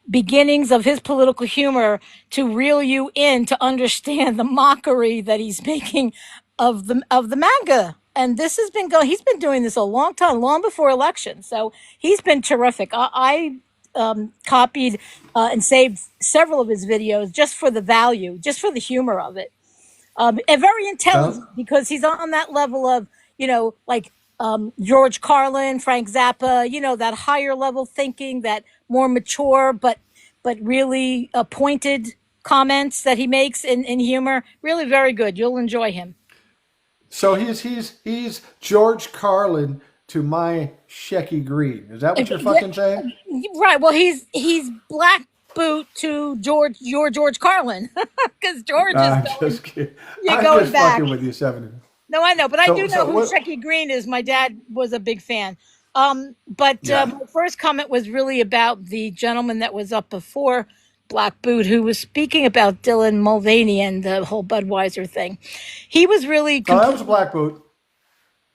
beginnings of his political humor to reel you in to understand the mockery that he's making of the MAGA. And this has been going. He's been doing this a long time, long before election. So he's been terrific. I copied and saved several of his videos just for the value, just for the humor of it. And very Sounds, intelligent because he's on that level of, like George Carlin, Frank Zappa, that higher level thinking, that more mature but really pointed comments that he makes in humor. Really very good. You'll enjoy him. so he's George Carlin to my Shecky Green. Is that what you're fucking saying? Right. Well, he's Black Boot to your George Carlin, because George is I'm going. just kidding. You're I'm going just back. fucking with you, 70. No, I know, but I do know So who what? Shecky Green is. My dad was a big fan. But Yeah. my first comment was really about the gentleman that was up before Black Boot, who was speaking about Dylan Mulvaney and the whole Budweiser thing. He was really Oh, that was a black boot.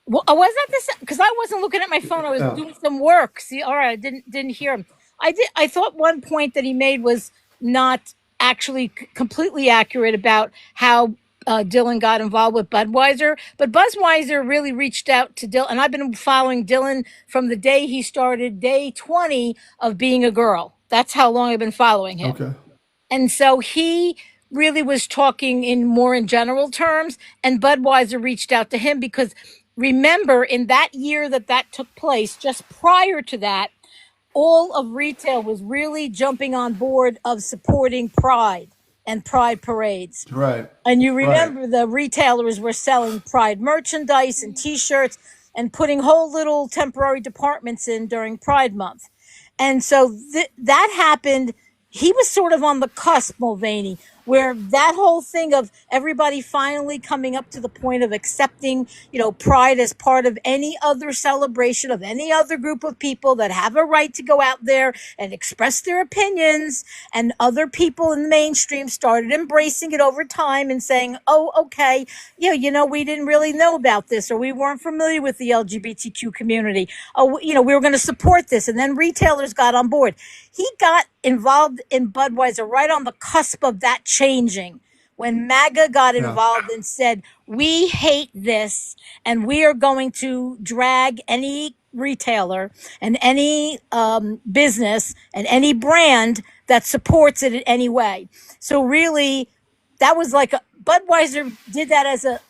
Well, was that this? Because I wasn't looking at my phone. I was Yeah. doing some work. See, all right, I didn't hear him. I did. I thought one point that he made was not actually completely accurate about how Dylan got involved with Budweiser. But Budweiser really reached out to Dylan, and I've been following Dylan from the day he started, day 20 of being a girl. That's how long I've been following him. Okay. And so he really was talking in more in general terms, and Budweiser reached out to him because remember, in that year that took place, just prior to that, all of retail was really jumping on board of supporting Pride and Pride parades. Right. And you Right. remember the retailers were selling Pride merchandise and T-shirts and putting whole little temporary departments in during Pride Month. And so that happened. He was sort of on the cusp, Mulvaney, where that whole thing of everybody finally coming up to the point of accepting, Pride as part of any other celebration of any other group of people that have a right to go out there and express their opinions. And other people in the mainstream started embracing it over time and saying, oh, okay, we didn't really know about this, or we weren't familiar with the LGBTQ community. Oh, we were going to support this. And then retailers got on board. He got involved in Budweiser right on the cusp of that changing, when MAGA got involved and said, we hate this, and we are going to drag any retailer and any business and any brand that supports it in any way. So really, that was Budweiser did that as a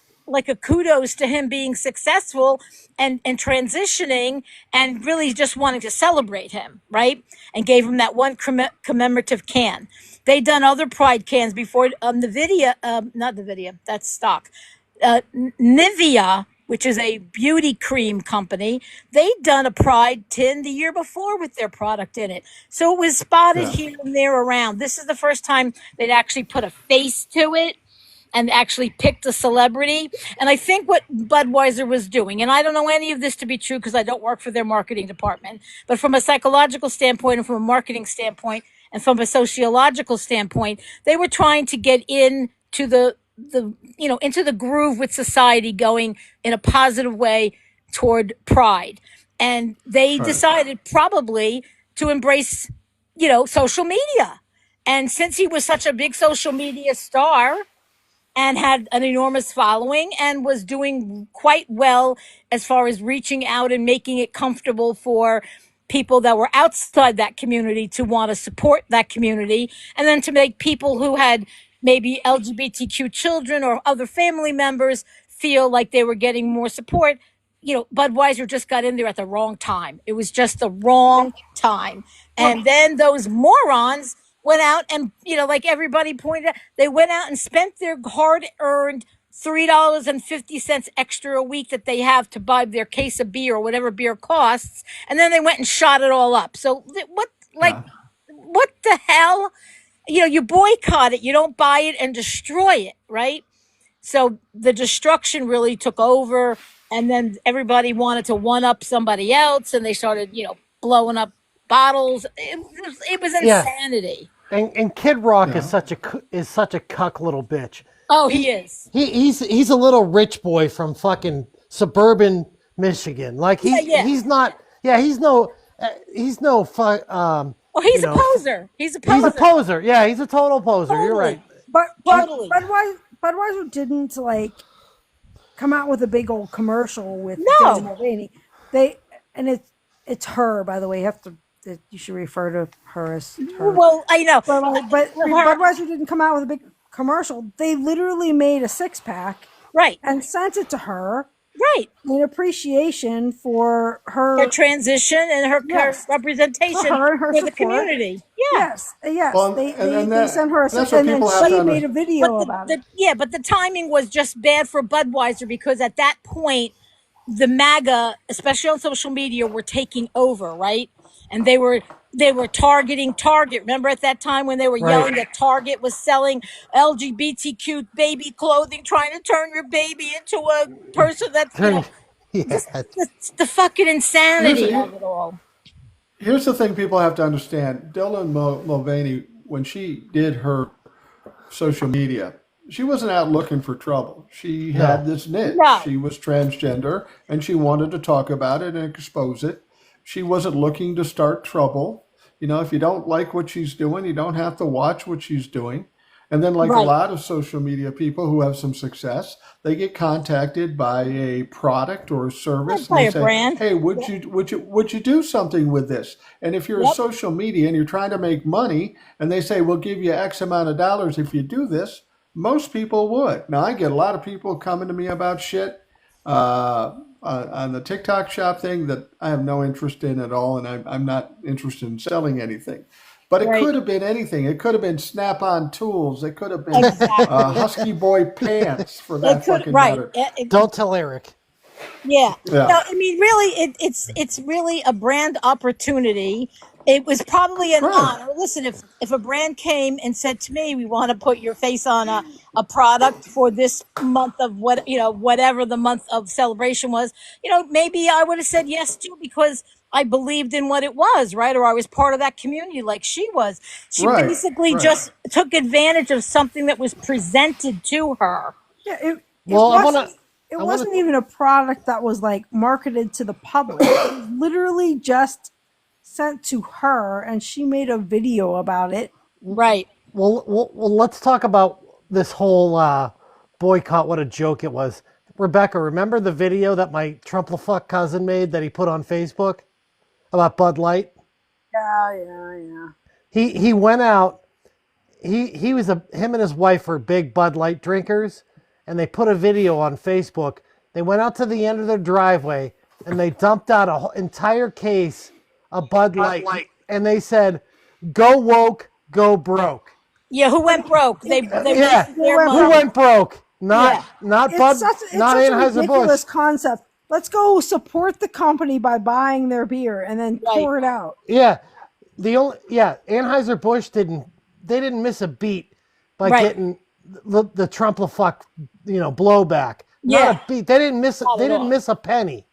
kudos to him being successful and transitioning, and really just wanting to celebrate him, right? And gave him that one commemorative can. They done other Pride cans before. Not the video, that's stock. Nivea, which is a beauty cream company, they'd done a Pride tin the year before with their product in it. So it was spotted here and there around. This is the first time they'd actually put a face to it and actually picked a celebrity. And I think what Budweiser was doing, and I don't know any of this to be true because I don't work for their marketing department, but from a psychological standpoint and from a marketing standpoint and from a sociological standpoint, they were trying to get into into the groove with society, going in a positive way toward Pride. And they decided probably to embrace, social media. And since he was such a big social media star and had an enormous following and was doing quite well as far as reaching out and making it comfortable for people that were outside that community to want to support that community, and then to make people who had maybe LGBTQ children or other family members feel like they were getting more support. Budweiser just got in there at the wrong time. It was just the wrong time. And then those morons went out and, like everybody pointed out, they went out and spent their hard-earned $3.50 extra a week that they have to buy their case of beer or whatever beer costs, and then they went and shot it all up. So what the hell? You boycott it, you don't buy it and destroy it, right? So the destruction really took over, and then everybody wanted to one up somebody else, and they started, blowing up bottles. It was insanity. And Kid Rock is such a cuck little bitch. Oh, he is. He's a little rich boy from fucking suburban Michigan. Like he's not. Yeah, he's no. He's no. Oh, he's a poser. He's a poser. He's a poser. Yeah, he's a total poser. Totally. You're right. But Totally. Budweiser didn't come out with a big old commercial with Dylan Mulvaney. It's her, by the way. You should refer to her as her. Well, I know. But Budweiser didn't come out with a big commercial. They literally made a 6-pack, right, and sent it to her, right, in appreciation for her transition and her representation for the community. Yes. Well, they sent her a that's what and then people have she to made a video about it. But the timing was just bad for Budweiser, because at that point, the MAGA, especially on social media, were taking over, right? And they were targeting Target. Remember at that time when they were yelling that Target was selling LGBTQ baby clothing, trying to turn your baby into a person that's, just Yeah. the fucking insanity Here's, of it all. here's the thing people have to understand. Dylan Mulvaney, when she did her social media, she wasn't out looking for trouble. She had No. this niche. No. She was transgender and she wanted to talk about it and expose it. She wasn't looking to start trouble. You know, if you don't like what she's doing, you don't have to watch what she's doing. And then, like a Right. lot of social media people who have some success, they get contacted by a product or a service, and By they a say, brand. "Hey, would you do something with this?" And if you're a Yep. social media and you're trying to make money, and they say, "We'll give you X amount of dollars if you do this," most people would. Now, I get a lot of people coming to me about shit on the TikTok shop thing that I have no interest in at all, and I'm not interested in selling anything. But it Right. could have been anything. It could have been Snap-on tools. It could have been Exactly. Husky Boy pants, for It that could, fucking right. matter. Don't tell Eric. Yeah. Yeah. No, I mean, really, it's really a brand opportunity. It was probably an Right. honor. Listen, if a brand came and said to me, "We want to put your face on a product for this month of whatever the month of celebration was," maybe I would have said yes too because I believed in what it was, right? Or I was part of that community like she was. She Right. basically Right. just took advantage of something that was presented to her. Yeah, it Well, wasn't it I wanna wasn't even a product that was like marketed to the public. It was literally just sent to her and she made a video about it. Right. well, let's talk about this whole boycott. What a joke it was. Rebecca, remember the video that my Trumplefuck cousin made that he put on Facebook about Bud Light? Yeah. He went out. He was him and his wife were big Bud Light drinkers, and they put a video on Facebook. They went out to the end of their driveway and they dumped out an entire case of Bud Light, and they said, "Go woke, go broke." Yeah, who went broke? They Yeah, wasted their went who money. went broke? Not Yeah. not It's Bud, such not a Anheuser ridiculous Busch. concept. Let's go support the company by buying their beer and then Right. pour it out. Yeah, Anheuser Busch didn't miss a beat by Right. getting the Trumplefuck blowback. Not Yeah. a beat. They didn't miss Not they at didn't all. miss a penny.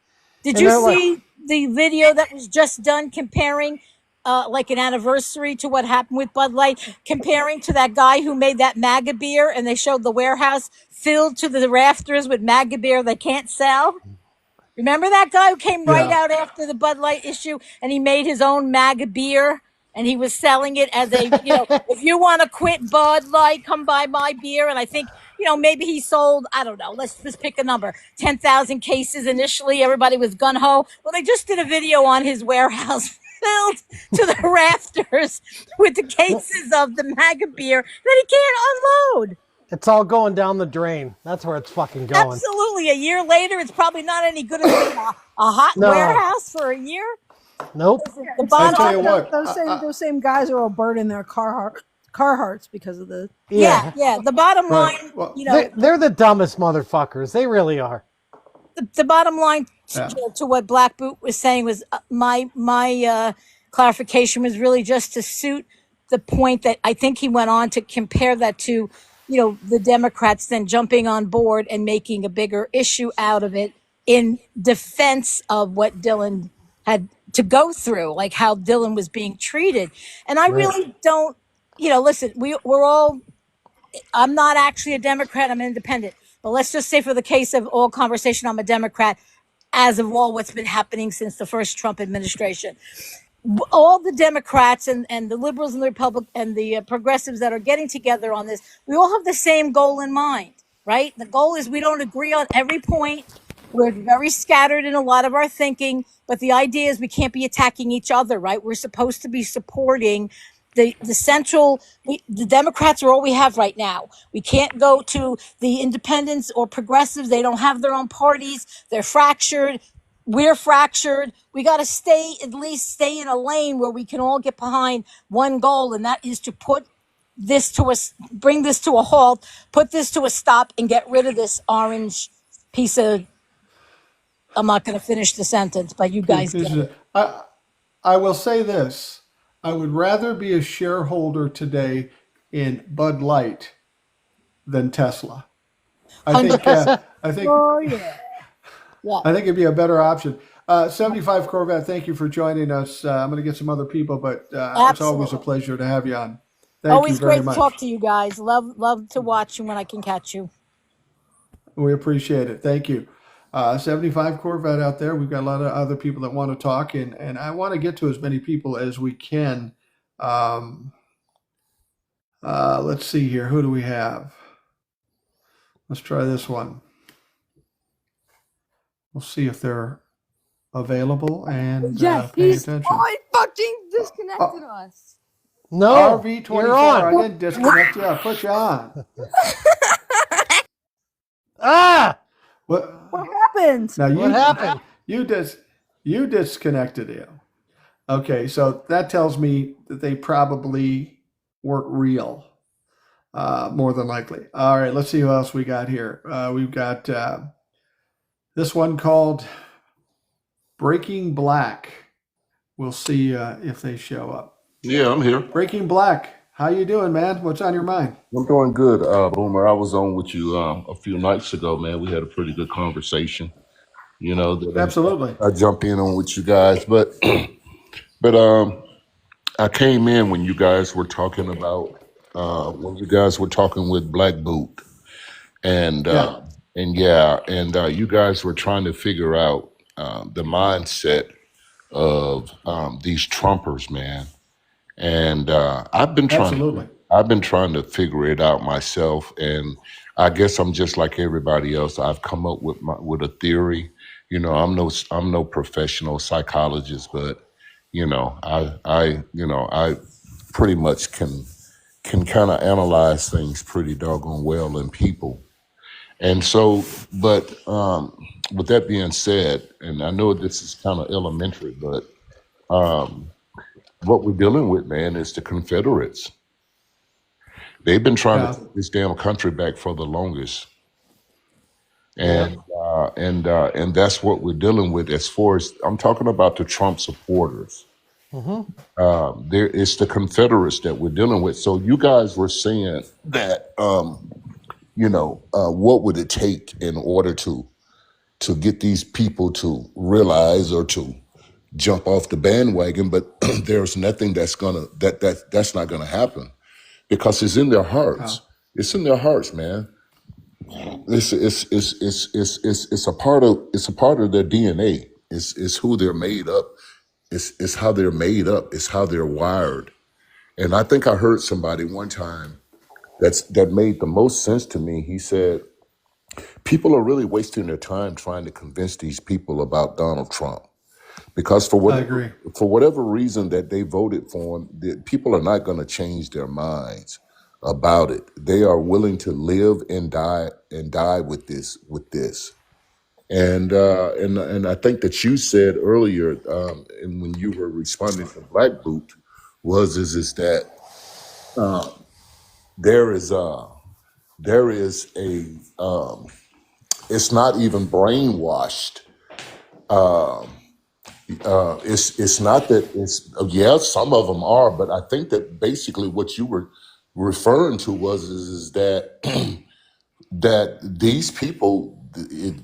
Did And you they're like, see the video that was just done comparing like an anniversary to what happened with Bud Light, comparing to that guy who made that MAGA beer and they showed the warehouse filled to the rafters with MAGA beer they can't sell? Remember that guy who came right Yeah. out after the Bud Light issue and he made his own MAGA beer and he was selling it as if you want to quit Bud Light, come buy my beer. And I think, maybe he sold, I don't know, let's just pick a number, 10,000 cases initially. Everybody was gun ho. Well, they just did a video on his warehouse filled to the rafters with the cases of the MAGA beer that he can't unload. it's all going down the drain. That's where it's fucking going. Absolutely. A year later, it's probably not any good as being a hot No. warehouse for a year. Nope. The I bottom, tell you what. Those same guys are all burning their Carhartts because of the yeah. The bottom Right. line, Well, They're the dumbest motherfuckers. They really are. the bottom line Yeah. to what Black Boot was saying was my clarification was really just to suit the point that I think he went on to compare that to, the Democrats then jumping on board and making a bigger issue out of it in defense of what Dylan had to go through, like how Dylan was being treated. And I really don't, listen, we're all, I'm not actually a Democrat, I'm independent. But let's just say for the case of all conversation, I'm a Democrat as of all what's been happening since the first Trump administration. All the Democrats and the liberals and the Republic and the progressives that are getting together on this, we all have the same goal in mind, right? The goal is we don't agree on every point. We're very scattered in a lot of our thinking, but the idea is we can't be attacking each other, right? We're supposed to be supporting the central. The Democrats are all we have right now. We can't go to the independents or progressives. They don't have their own parties. They're fractured. We're fractured. We got to at least stay in a lane where we can all get behind one goal, and that is to bring this to a halt, put this to a stop, and get rid of this orange piece of I'm not going to finish the sentence, but you guys get it. I will say this. I would rather be a shareholder today in Bud Light than Tesla. I think 100%. I think Oh yeah. Yeah. I think it'd be a better option. 75 Corvette, thank you for joining us. I'm going to get some other people, but it's always a Absolutely. pleasure to have you on. Thank you Always very great to much. talk to you guys. Love to watch you when I can catch you. We appreciate it. Thank you. 75 Corvette out there. We've got a lot of other people that want to talk, and I want to get to as many people as we can. Um, let's see here. Who do we have? Let's try this one. We'll see if they're available and Yes, paying he's attention. fucking disconnected us. No, RV24, you're on. I didn't disconnect you. I put you on. Ah, What? What happened? Now what happened? You disconnected you. Okay, so that tells me that they probably weren't real. More than likely. All right, let's see who else we got here. We've got this one called Breaking Black. We'll see if they show up. Yeah, I'm here. Breaking Black, how you doing, man? What's on your mind? I'm doing good, Boomer. I was on with you a few nights ago, man. We had a pretty good conversation. You know that Absolutely. I jump in on with you guys, but but I came in when you guys were talking about when you guys were talking with Black Boot, and Yeah. you guys were trying to figure out the mindset of these Trumpers, man. And Absolutely. I've been trying to figure it out myself, and I guess I'm just like everybody else. I've come up with a theory. You know, I'm no professional psychologist, but I pretty much can kind of analyze things pretty doggone well in people. And so, but with that being said, and I know this is kind of elementary, but what we're dealing with, man, is the Confederates. They've been trying Yeah. to take this damn country back for the longest, Yeah. and that's what we're dealing with. As far as I'm talking about the Trump supporters, it's the Confederates that we're dealing with. So you guys were saying that, what would it take in order to get these people to realize or to jump off the bandwagon? But there's nothing that's not gonna happen because it's in their hearts. It's in their hearts, man. It's a part of their DNA. It's who they're made up. It's how they're made up. It's how they're wired. And I think I heard somebody one time that made the most sense to me. He said, people are really wasting their time trying to convince these people about Donald Trump. Because I agree. for whatever reason that they voted for him, the people are not going to change their minds about it. They are willing to live and die with this. And I think that you said earlier, and when you were responding to Black Boot, is that there is a it's not even brainwashed. It's not that some of them are, but I think that basically what you were referring to is that that these people,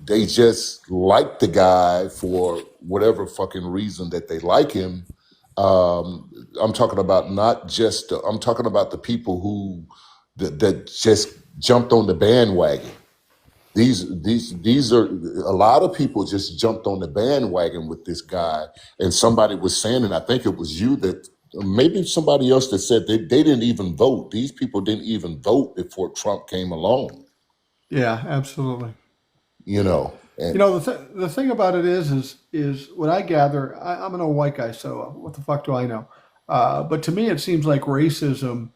they just like the guy for whatever fucking reason that they like him. I'm talking about I'm talking about the people that just jumped on the bandwagon. These are a lot of people just jumped on the bandwagon with this guy, and somebody was saying, and I think it was you that maybe somebody else that said they didn't even vote. These people didn't even vote before Trump came along. Yeah, absolutely. And The thing about it is what I gather. I'm an old white guy, so what the fuck do I know? But to me, it seems like racism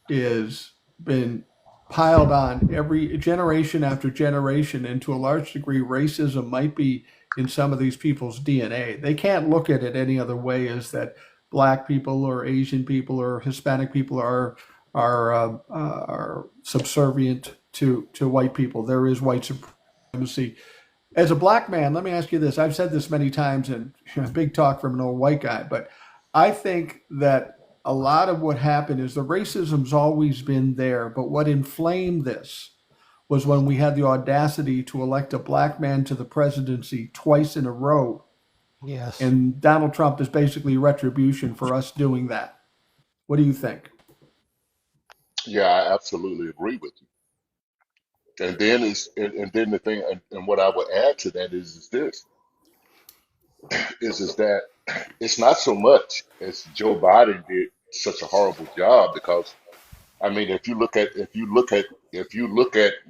is been piled on every generation after generation, and to a large degree, racism might be in some of these people's DNA. They can't look at it any other way as that black people or Asian people or Hispanic people are subservient to white people. There is white supremacy As a black man, let me ask you this. I've said this many times, and big talk from an old white guy, but I think that a lot of what happened is the racism's always been there, but what inflamed this was when we had the audacity to elect a black man to the presidency twice in a row. Yes. And Donald Trump is basically retribution for us doing that. What do you think? Yeah, I absolutely agree with you. And then the thing, and what I would add to that is this is that it's not so much as Joe Biden did such a horrible job because I mean if you look at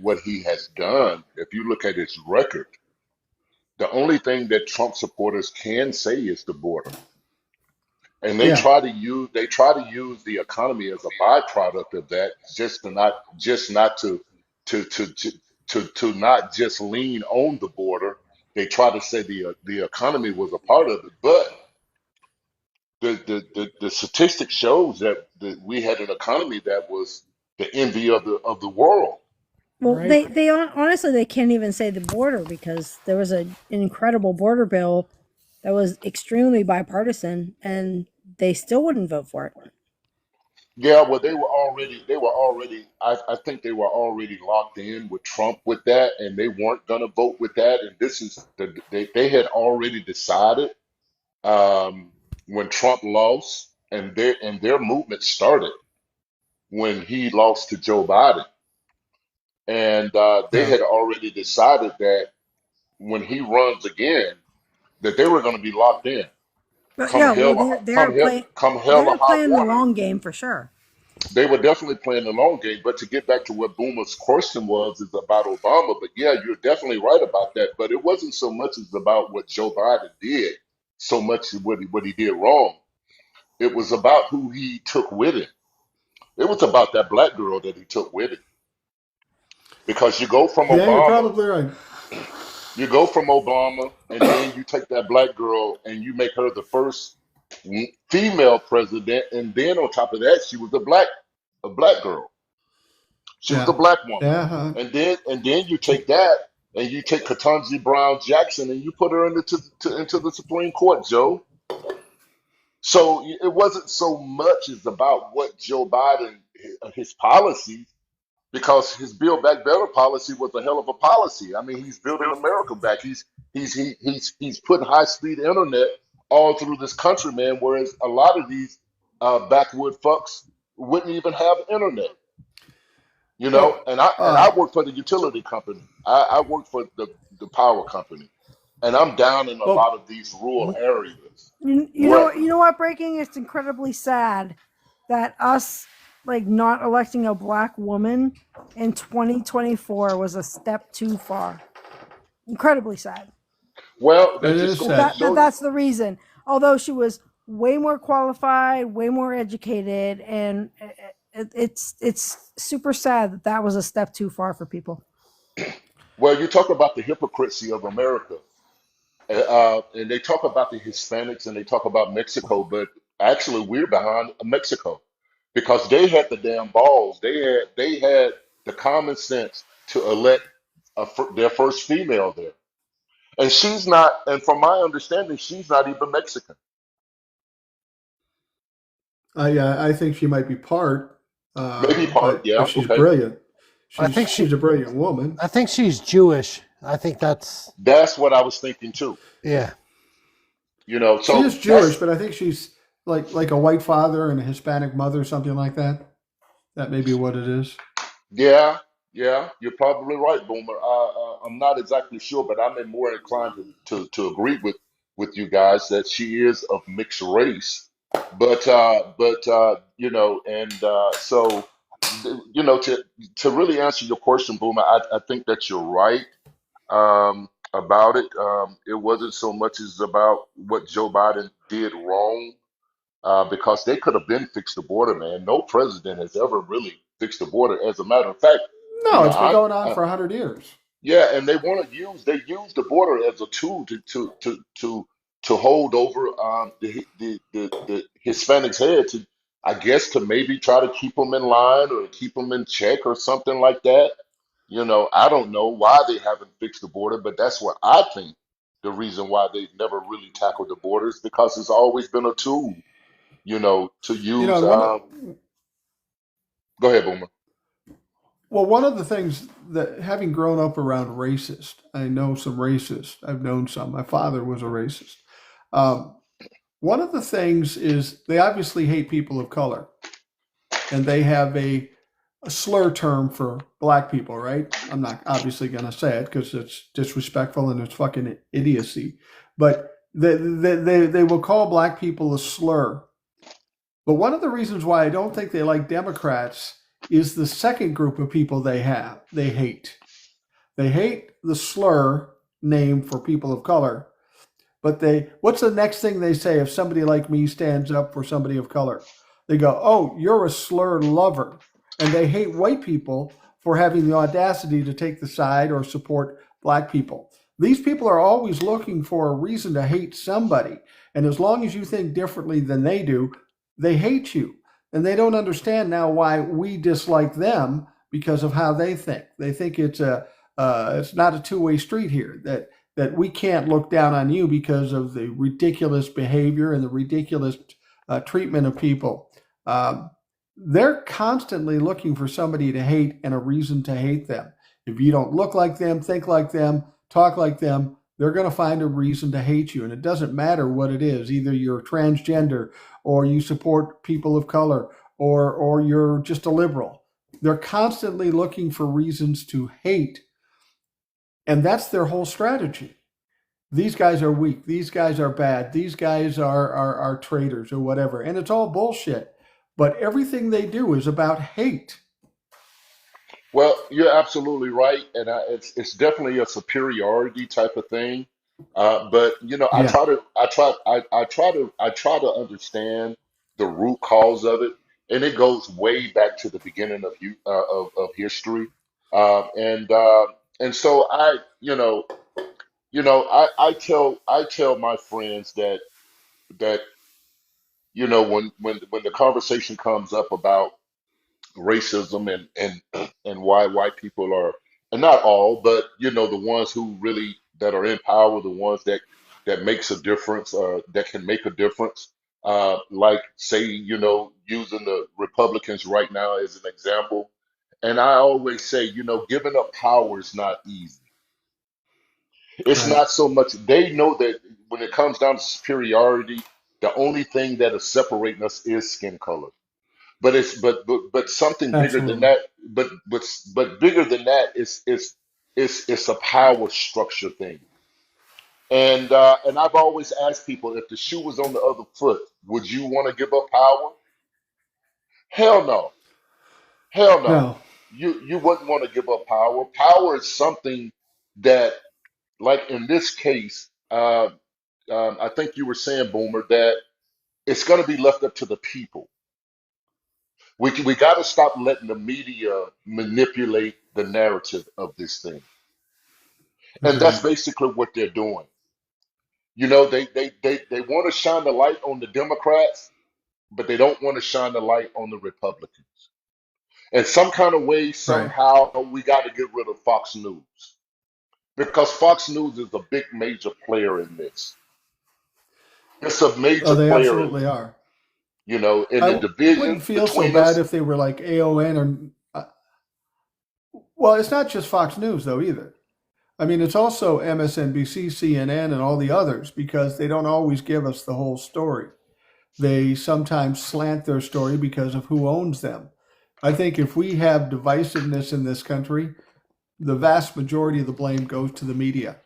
what he has done, if you look at his record, the only thing that Trump supporters can say is the border. And Yeah. they try to use the economy as a byproduct of that, just not to not just lean on the border. They try to say the economy was a part of it, but the statistic shows that we had an economy that was the envy of the world. Well, Right. honestly they can't even say the border because there was an incredible border bill that was extremely bipartisan, and they still wouldn't vote for it. Yeah, well, I think they were already locked in with Trump with that, and they weren't going to vote with that. And they had already decided um, when Trump lost, and their movement started when he lost to Joe Biden, and they Yeah. had already decided that when he runs again, that they were going to be locked in. But yeah, well, Come hell or they're hot playing the water. long game for sure. They were definitely playing the long game. But to get back to what Boomer's question was, is about Obama. But yeah, you're definitely right about that. But it wasn't so much as about what Joe Biden did, so much as what he did wrong. It was about who he took with him. It was about that black girl that he took with him. Because Yeah, you're probably right. And then you take that black girl and you make her the first female president, and then on top of that, she was a black girl. She was a Yeah. black woman. Yeah. And then you take that and you take Ketanji Brown Jackson and you put her into the Supreme Court, Joe. So it wasn't so much as about what Joe Biden his policies, because his Build Back Better policy was a hell of a policy. I mean, he's building America back. He's putting high speed internet all through this country, man. Whereas a lot of these backwood fucks wouldn't even have internet. You know, Well, and I work for the utility company. I work for the power company, and I'm down in a lot well, of these rural areas. Where You know what, breaking? It's incredibly sad that us like not electing a black woman in 2024 was a step too far. Incredibly sad. well, it that just is goes to sad. show you. That's the reason. Although she was way more qualified, way more educated, and it's super sad that that was a step too far for people. Well, you talk about the hypocrisy of America, and they talk about the Hispanics and they talk about Mexico, but actually we're behind Mexico because they had the damn balls. They had the common sense to elect their first female there. And she's not, and from my understanding, she's not even Mexican. I think she might be part, Maybe part, but yeah, she's okay. brilliant. I She's think she's a brilliant woman. I think she's Jewish. I think that's That's what I was thinking too. yeah. You know, She so is Jewish, that's, but I think she's like a white father and a Hispanic mother, something like that. That may be what it is. yeah, yeah, you're probably right, Boomer. I'm not exactly sure, but I'm more inclined to agree with you guys that she is of mixed race. But you know, and so you know, to really answer your question, Boomer, I think that you're right about it. It wasn't so much as about what Joe Biden did wrong, because they could have been fixed the border, man. No president has ever really fixed the border. As a matter of fact, you No, know, it's been going on for 100 years. yeah, and they use the border as a tool to hold over the Hispanics' head to, I guess, to maybe try to keep them in line or keep them in check or something like that. I don't know why they haven't fixed the border, but that's what I think the reason why they've never really tackled the border is because it's always been a tool, to You know, use. and one Go ahead, Boomer. well, one of the things that having grown up around racist, I know some racists. I've known some. My father was a racist. Um, One of the things is they obviously hate people of color, and they have a slur term for black people, right? I'm not obviously going to say it because it's disrespectful and it's fucking idiocy. But they will call black people a slur. But one of the reasons why I don't think they like Democrats is the second group of people they hate. They hate the slur name for people of color. But what's the next thing they say if somebody like me stands up for somebody of color? They go, "Oh, you're a slur lover." And they hate white people for having the audacity to take the side or support black people. These people are always looking for a reason to hate somebody. And as long as you think differently than they do, they hate you. And they don't understand now why we dislike them because of how they think. They think it's not a two-way street here. That we can't look down on you because of the ridiculous behavior and the ridiculous treatment of people. They're constantly looking for somebody to hate and a reason to hate them. If you don't look like them, think like them, talk like them, they're going to find a reason to hate you. And it doesn't matter what it is. Either you're transgender or you support people of color or you're just a liberal. They're constantly looking for reasons to hate. And that's their whole strategy. These guys are weak. These guys are bad. These guys are traitors or whatever. And it's all bullshit. But everything they do is about hate. Well, you're absolutely right, and it's definitely a superiority type of thing. But Yeah. I try to understand the root cause of it, and it goes way back to the beginning of of history, and so I tell my friends that when the conversation comes up about racism and why white people are, and not all, but the ones who really that are in power, the ones that makes a difference, that can make a difference, like say using the Republicans right now as an example. And I always say, giving up power is not easy. It's Right. not so much, they know that when it comes down to superiority, the only thing that is separating us is skin color. But something bigger than Absolutely. that. But bigger than that is a power structure thing. And I've always asked people, if the shoe was on the other foot, would you want to give up power? Hell no. Hell no. No. You wouldn't want to give up power. Power is something that, like in this case, I think you were saying, Boomer, that it's going to be left up to the people. We got to stop letting the media manipulate the narrative of this thing, and that's Agreed. basically what they're doing. They want to shine the light on the Democrats, but they don't want to shine the light on the Republicans. And some kind of way, Right. somehow, we got to get rid of Fox News because Fox News is a big major player in this. It's a Oh, major they player in absolutely are. in I the wouldn't division feel so between bad us. if they were like AON well, it's not just Fox News though either. I mean, it's also MSNBC, CNN, and all the others because they don't always give us the whole story. They sometimes slant their story because of who owns them. I think if we have divisiveness in this country, the vast majority of the blame goes to the media.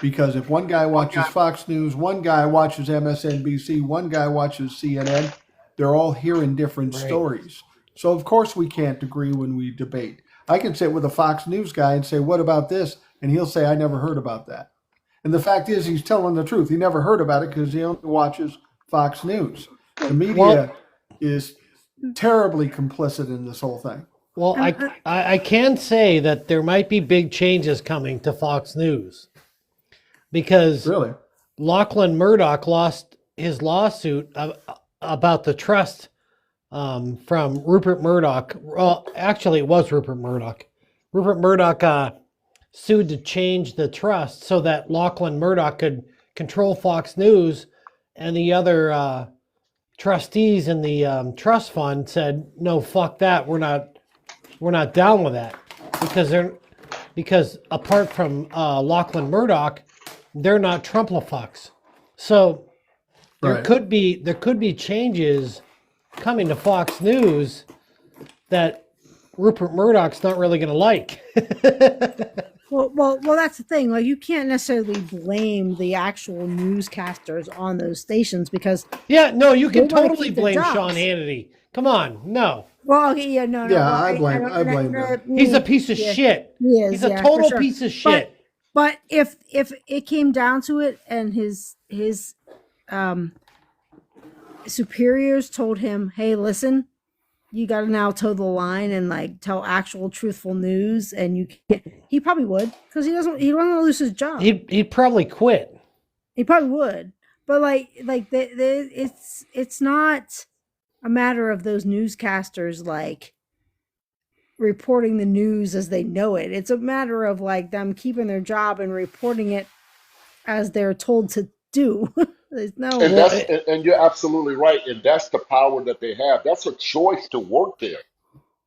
Because if one guy watches Fox News, one guy watches MSNBC, one guy watches CNN, they're all hearing different Right. stories. So, of course, we can't agree when we debate. I can sit with a Fox News guy and say, "What about this?" And he'll say, "I never heard about that." And the fact is, he's telling the truth. He never heard about it because he only watches Fox News. The Well, media is terribly complicit in this whole thing. well, And I can say that there might be big changes coming to Fox News because Really? Lachlan Murdoch lost his lawsuit about the trust from Rupert Murdoch. Well, actually, it was Rupert Murdoch. Rupert Murdoch sued to change the trust so that Lachlan Murdoch could control Fox News, and the other trustees in the trust fund said, "No, fuck that. We're not down with that," because apart from Lachlan Murdoch, they're not Trump-la-fucks. So there could be changes coming to Fox News that Rupert Murdoch's not really going to like. Well, that's the thing. Like, you can't necessarily blame the actual newscasters on those stations because you can they wanna totally keep their blame jobs. Sean Hannity. Come on, no. Well, okay, no. Yeah, well, I blame him. He's a piece of shit. He is. He's a for total sure. piece of shit. But if it came down to it, and his superiors told him, "Hey, listen, you got to now toe the line and like tell actual truthful news," and you can't, he probably would, because he don't want to lose his job. He'd probably quit. He probably would, but it's not a matter of those newscasters like reporting the news as they know it. It's a matter of like them keeping their job and reporting it as they're told to do. There's no. And you're absolutely right. And that's the power that they have. That's a choice to work there.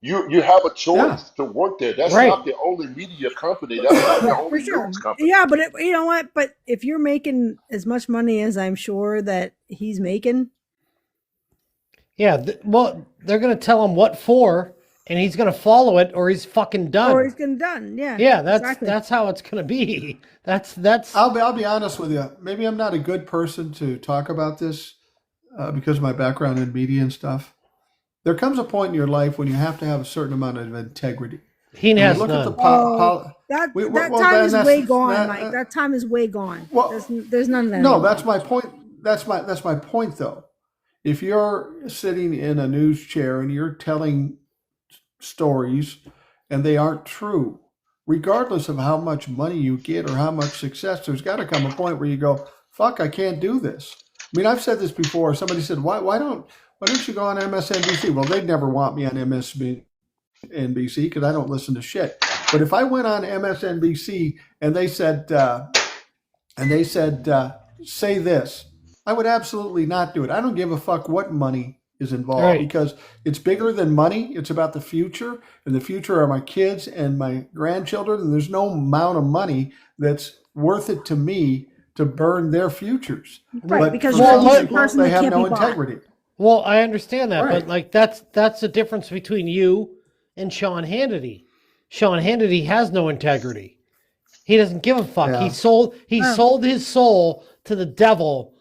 You have a choice to work there. That's not the only media company. That's not the only news company. Yeah, but you know what? But if you're making as much money as I'm sure that he's making. Yeah, well, they're going to tell him what for, and he's going to follow it, or he's fucking done. Or he's going to done. Yeah. Yeah, exactly. that's how it's going to be. That's. I'll be honest with you. Maybe I'm not a good person to talk about this because of my background in media and stuff. There comes a point in your life when you have to have a certain amount of integrity. He has look none. At the that time is way gone, Mike. That time is way gone. Well, there's none of that. No, that's my point. That's my point, though. If you're sitting in a news chair and you're telling stories and they aren't true, regardless of how much money you get or how much success, there's got to come a point where you go, "Fuck, I can't do this." I mean, I've said this before. Somebody said, "Why don't you go on MSNBC?" Well, they'd never want me on MSNBC because I don't listen to shit. But if I went on MSNBC and they said, say this, I would absolutely not do it. I don't give a fuck what money is involved because it's bigger than money. It's about the future, and the future are my kids and my grandchildren. And there's no amount of money that's worth it to me to burn their futures. Right, but because for some people, person they that have can't no be bought. integrity. Well, I understand that, Right. but like that's the difference between you and Sean Hannity. Sean Hannity has no integrity. He doesn't give a fuck. Yeah. He sold his soul to the devil,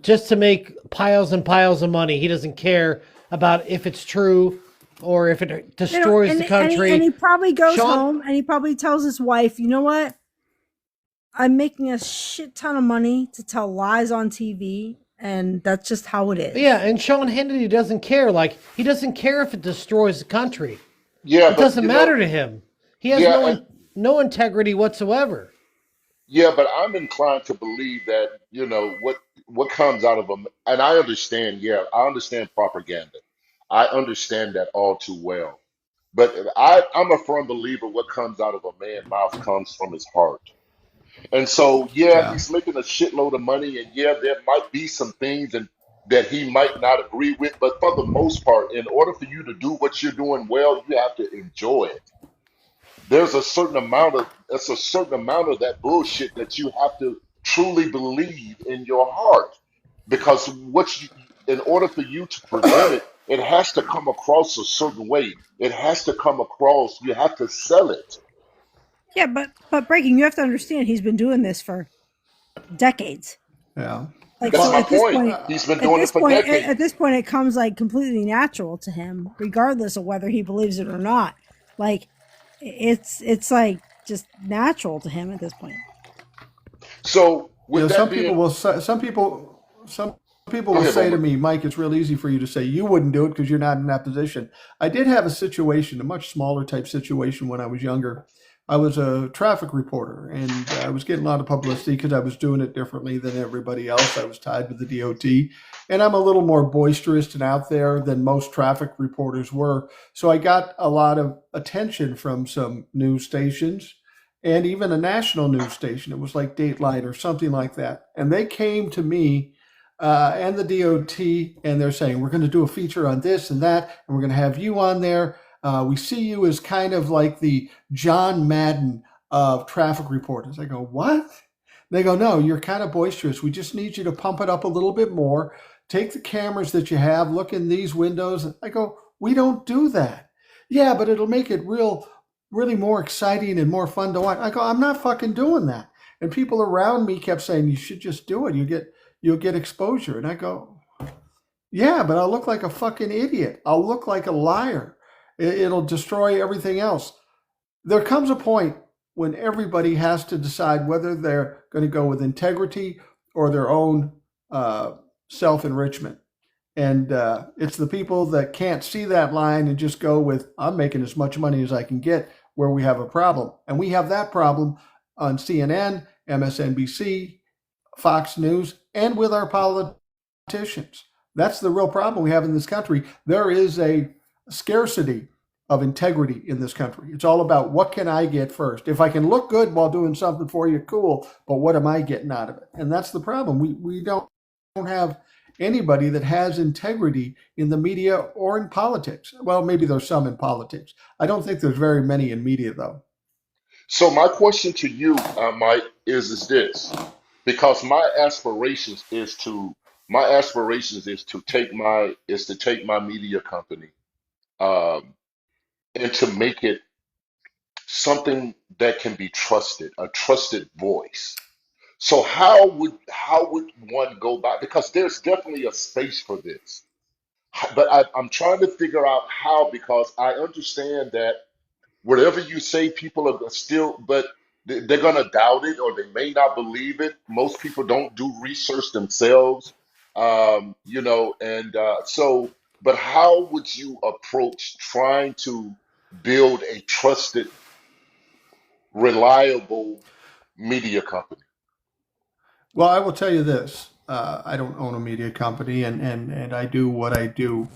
just to make piles and piles of money. He doesn't care about if it's true or if it destroys the country. And he probably goes home and he probably tells his wife, "You know what? I'm making a shit ton of money to tell lies on TV, and that's just how it is." Yeah, and Sean Hannity doesn't care. Like, he doesn't care if it destroys the country. Yeah, it doesn't matter to him. He has no integrity whatsoever. Yeah, but I'm inclined to believe that, what comes out of them, and I understand propaganda. I understand that all too well. But I'm a firm believer what comes out of a man's mouth comes from his heart. And so, he's making a shitload of money, and there might be some things that he might not agree with, but for the most part, in order for you to do what you're doing well, you have to enjoy it. There's a certain amount of that bullshit that you have to truly believe in your heart, because in order for you to present it, it has to come across a certain way. It has to come across. You have to sell it. Yeah, but breaking, you have to understand he's been doing this for decades. Yeah. That's my point. He's been doing it for decades. At this point, it comes like completely natural to him, regardless of whether he believes it or not. Like, it's like just natural to him at this point. So some people will say to me, "Mike, it's real easy for you to say you wouldn't do it because you're not in that position." I did have a situation, a much smaller type situation when I was younger, I was a traffic reporter, and I was getting a lot of publicity because I was doing it differently than everybody else. I was tied with the DOT, and I'm a little more boisterous and out there than most traffic reporters were. So I got a lot of attention from some news stations and even a national news station. It was like Dateline or something like that. And they came to me and the DOT, and they're saying, we're going to do a feature on this and that, and we're going to have you on there. We see you as kind of like the John Madden of traffic reporters. I go, what? They go, no, you're kind of boisterous. We just need you to pump it up a little bit more. Take the cameras that you have, look in these windows. I go, we don't do that. Yeah, but it'll make it really more exciting and more fun to watch. I go, I'm not fucking doing that. And people around me kept saying, you should just do it. You'll get exposure. And I go, yeah, but I'll look like a fucking idiot. I'll look like a liar. It'll destroy everything else. There comes a point when everybody has to decide whether they're going to go with integrity or their own self-enrichment. And it's the people that can't see that line and just go with, I'm making as much money as I can get, where we have a problem. And we have that problem on CNN, MSNBC, Fox News, and with our politicians. That's the real problem we have in this country. There is a scarcity of integrity in this country. It's all about, what can I get first? If I can look good while doing something for you, cool, but what am I getting out of it? And that's the problem. We don't have anybody that has integrity in the media or in politics. Well, maybe there's some in politics. I don't think there's very many in media, though. So my question to you, Mike, is this, because my aspirations is to take my media company, um, and to make it something that can be trusted, a trusted voice. So how would one go by? Because there's definitely a space for this, but I'm trying to figure out how, because I understand that whatever you say, people are still, but they're going to doubt it, or they may not believe it. Most people don't do research themselves, and but how would you approach trying to build a trusted, reliable media company? Well, I will tell you this. I don't own a media company, and I do what I do.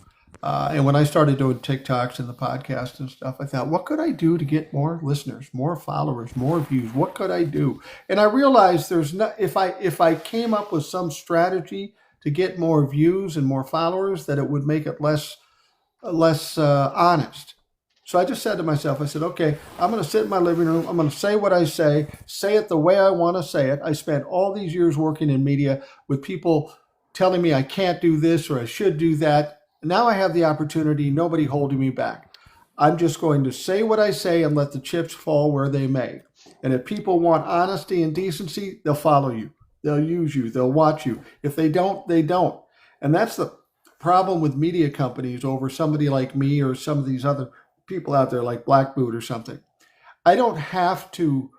And when I started doing TikToks and the podcast and stuff, I thought, what could I do to get more listeners, more followers, more views? What could I do? And I realized there's not, if I came up with some strategy to get more views and more followers, that it would make it less honest. So I just said to myself, I said, okay, I'm going to sit in my living room. I'm going to say what I say it the way I want to say it. I spent all these years working in media with people telling me I can't do this or I should do that. Now I have the opportunity, nobody holding me back. I'm just going to say what I say and let the chips fall where they may. And if people want honesty and decency, they'll follow you. They'll use you. They'll watch you. If they don't, they don't. And that's the problem with media companies over somebody like me or some of these other people out there like Black Boot or something. I don't have to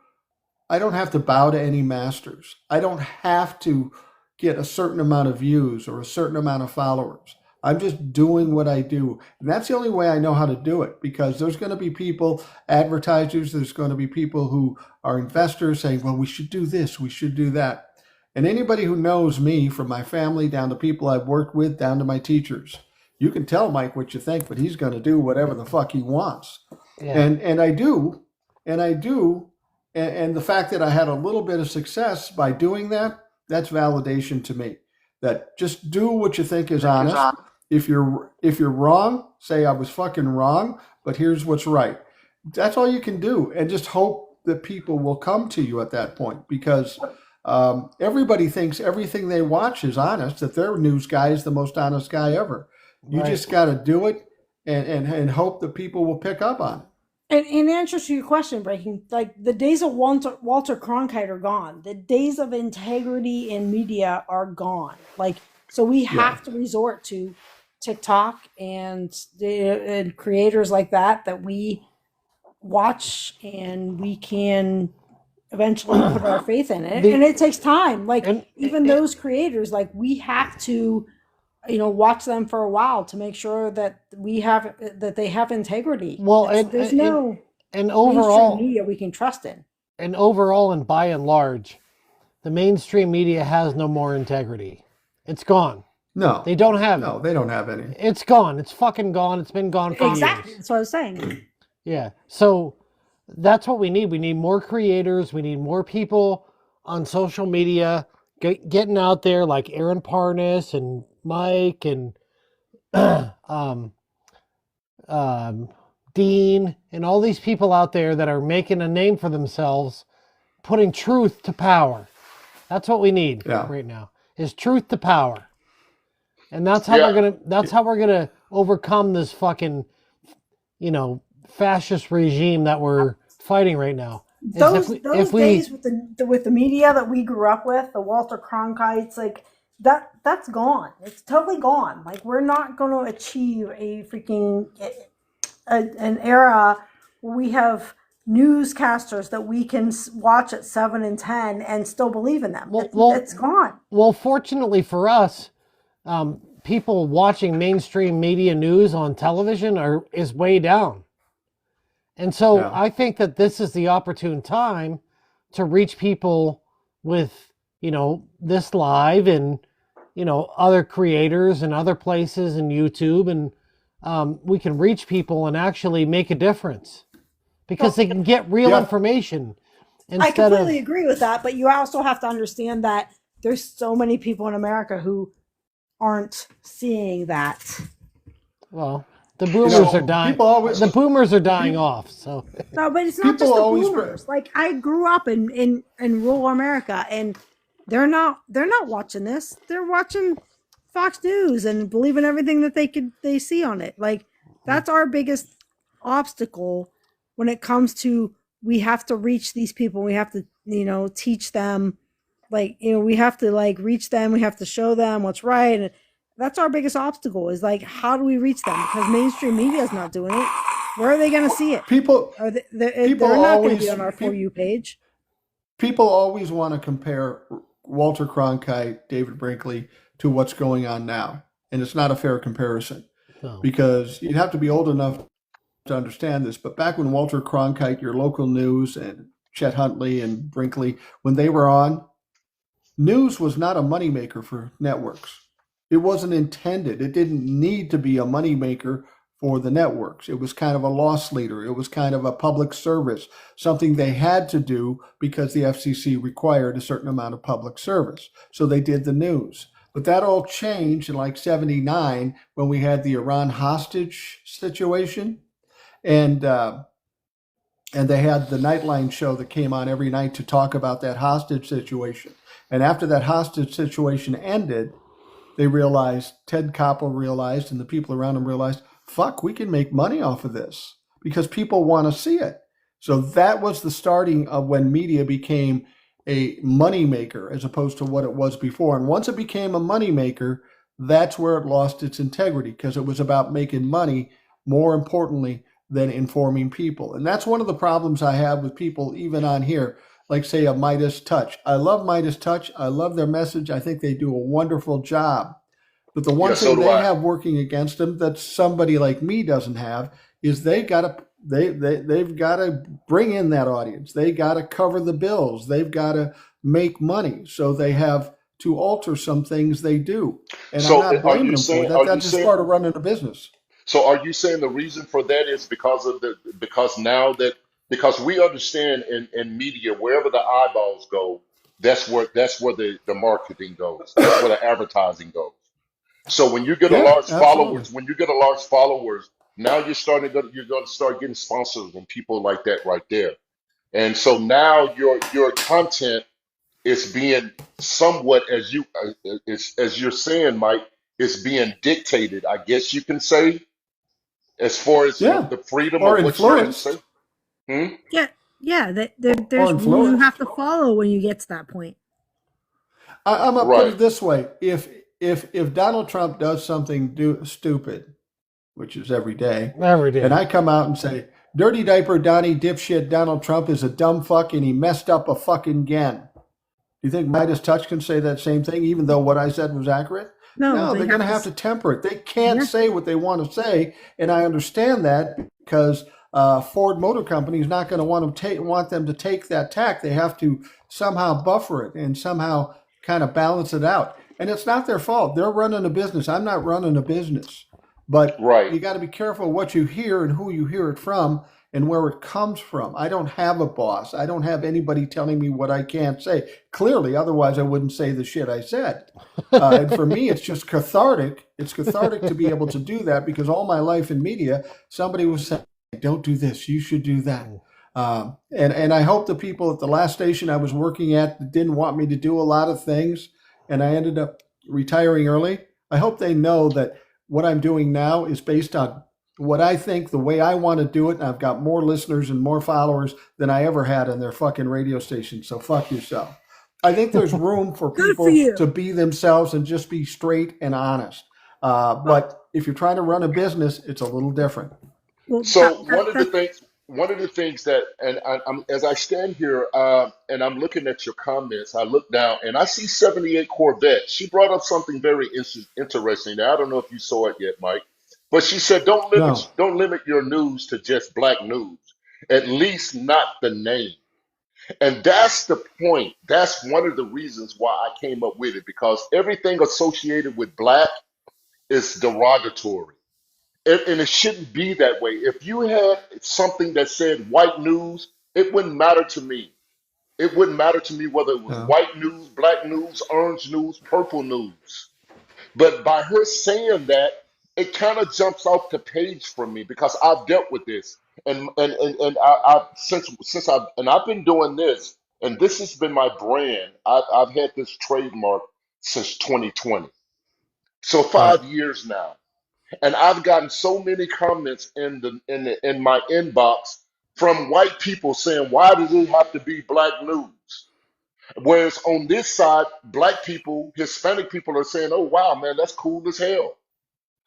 bow to any masters. I don't have to get a certain amount of views or a certain amount of followers. I'm just doing what I do. And that's the only way I know how to do it, because there's going to be people, advertisers, there's going to be people who are investors saying, well, we should do this, we should do that. And anybody who knows me, from my family down to people I've worked with, down to my teachers, you can tell Mike what you think, but he's going to do whatever the fuck he wants. Yeah. And I do. And the fact that I had a little bit of success by doing that, that's validation to me. That just do what you think is honest. If you're wrong, say I was fucking wrong, but here's what's right. That's all you can do, and just hope that people will come to you at that point, because everybody thinks everything they watch is honest, that their news guy is the most honest guy ever. You just got to do it and hope that people will pick up on it. And in answer to your question, Breaking, like, the days of Walter Cronkite are gone. The days of integrity in media are gone. Like, so we have to resort to TikTok and creators like that we watch, and we can eventually put our faith in it. And it takes time. Like, even those creators, like, we have to, watch them for a while to make sure that they have integrity. Well, there's no. And mainstream overall, media we can trust in. and by and large, the mainstream media has no more integrity. It's gone. No, They don't have no, it. they don't have any. It's gone. It's fucking gone. It's been gone for Exactly. years. That's what I was saying. Yeah. So that's what we need. We need more creators. We need more people on social media getting out there, like Aaron Parnas and Mike and Dean and all these people out there that are making a name for themselves, putting truth to power. That's what we need right now. Is truth to power. And that's how we're gonna overcome this fucking, fascist regime that we're fighting right now. Those days with the media that we grew up with, the Walter Cronkites, like that's gone. It's totally gone. Like we're not going to achieve a freaking an era where we have newscasters that we can watch at 7 and 10 and still believe in them. It's gone. Well, fortunately for us, people watching mainstream media news on television is way down. And so I think that this is the opportune time to reach people with, this live and, other creators and other places and YouTube. And we can reach people and actually make a difference because they can get real information. I completely agree with that. But you also have to understand that there's so many people in America who aren't seeing that. Well, the boomers are dying. The boomers are dying off. So no, but it's not just the boomers. Like I grew up in rural America, and they're not watching this. They're watching Fox News and believing everything that they see on it. Like that's our biggest obstacle when it comes to we have to reach these people. We have to teach them. Like we have to reach them. We have to show them what's right. And that's our biggest obstacle is how do we reach them? Because mainstream media is not doing it. Where are they going to see it? They're not going to be on our For You page. People always want to compare Walter Cronkite, David Brinkley to what's going on now. And it's not a fair comparison because you'd have to be old enough to understand this. But back when Walter Cronkite, your local news, and Chet Huntley and Brinkley, when they were on, news was not a moneymaker for networks. It wasn't intended. It didn't need to be a moneymaker for the networks. It was kind of a loss leader. It was kind of a public service, something they had to do because the FCC required a certain amount of public service. So they did the news. But that all changed in 79 when we had the Iran hostage situation. And they had the Nightline show that came on every night to talk about that hostage situation. And after that hostage situation ended, they realized, Ted Koppel realized, and the people around him realized, fuck, we can make money off of this because people want to see it. So that was the starting of when media became a moneymaker as opposed to what it was before. And once it became a moneymaker, that's where it lost its integrity because it was about making money, more importantly, than informing people. And that's one of the problems I have with people even on here, like say a Midas Touch. I love Midas Touch. I love their message. I think they do a wonderful job. But the one thing they have working against them that somebody like me doesn't have is they've got to bring in that audience. They got to cover the bills. They've got to make money. So they have to alter some things they do. And I'm not blaming them for that. That's just part of running a business. So are you saying the reason for that is because we understand in media, wherever the eyeballs go, that's where the marketing goes. That's where the advertising goes. So when you get a large followers, now you're going to start getting sponsors and people like that right there. And so now your content is being somewhat, as you're saying, Mike, is being dictated, I guess you can say, as far as the freedom or of what you're going to influenced. say. There's rules you have to follow when you get to that point. I'm gonna put it this way: if Donald Trump does something stupid, which is every day, and I come out and say, "Dirty diaper Donnie dipshit Donald Trump is a dumb fuck and he messed up a fucking again," do you think Midas Touch can say that same thing, even though what I said was accurate? No, they're going to have to temper it. They can't say what they want to say, and I understand that because Ford Motor Company is not going to want them to take that tack. They have to somehow buffer it and somehow kind of balance it out. And it's not their fault. They're running a business. I'm not running a business. But Right. you got to be careful what you hear and who you hear it from and where it comes from. I don't have a boss. I don't have anybody telling me what I can't say. Clearly, otherwise I wouldn't say the shit I said. And for me, it's just cathartic. It's cathartic to be able to do that because all my life in media, somebody was saying, don't do this, you should do that. And I hope the people at the last station I was working at didn't want me to do a lot of things, and I ended up retiring early. I hope they know that what I'm doing now is based on what I think, the way I want to do it, and I've got more listeners and more followers than I ever had on their fucking radio station. So fuck yourself. I think there's room for Good people for you. to be themselves and just be straight and honest. But if you're trying to run a business, it's a little different. Well, So one of the things that, and I'm as I stand here and I'm looking at your comments, I look down and I see 78 Corvette. She brought up something very interesting. Now, I don't know if you saw it yet, Mike, but she said No. don't limit your news to just black news, at least not the name. And that's the point. That's one of the reasons why I came up with it because everything associated with black is derogatory. And it shouldn't be that way. If you had something that said white news, it wouldn't matter to me. It wouldn't matter to me whether it was No. white news, black news, orange news, purple news. But by her saying that, it kind of jumps off the page for me because I've dealt with this. And I I've been doing this, and this has been my brand. I've had this trademark since 2020. So Right. 5 years now. And I've gotten so many comments in my inbox from white people saying, "Why does it have to be black news?" Whereas on this side, black people, Hispanic people are saying, "Oh wow, man, that's cool as hell."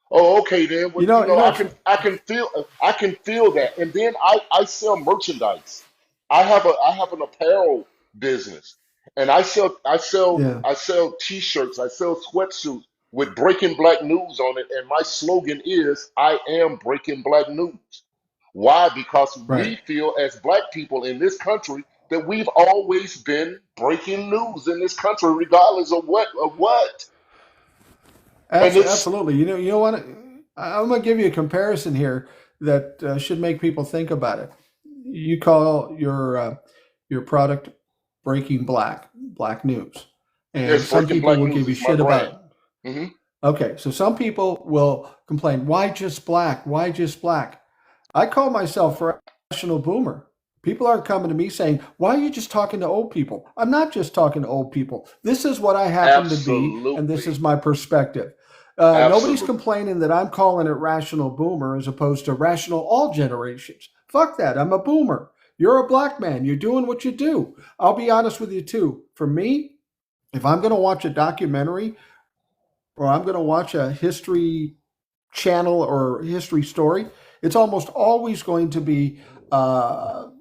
Oh, okay then. Well, I can feel that. And then I sell merchandise. I have an apparel business, and Yeah. I sell T-shirts. I sell sweatsuits with Breaking Black News on it, and my slogan is "I am breaking black news." Why? Because Right. we feel as black people in this country that we've always been breaking news in this country, regardless of what. And it's Absolutely. You know what? I'm going to give you a comparison here that should make people think about it. You call your product Breaking Black News, and Yes, some Breaking people Black will News give you is my shit brand. about. Hmm. Okay, so some people will complain, why just black? Why just black? I call myself a rational boomer. People aren't coming to me saying, why are you just talking to old people? I'm not just talking to old people. This is what I happen to be, and this Absolutely. is my perspective. Nobody's Absolutely. complaining that I'm calling it rational boomer as opposed to rational all generations. Fuck that. I'm a boomer. You're a black man. You're doing what you do. I'll be honest with you, too. For me, if I'm going to watch a documentary or I'm going to watch a history channel or history story, it's almost always going to be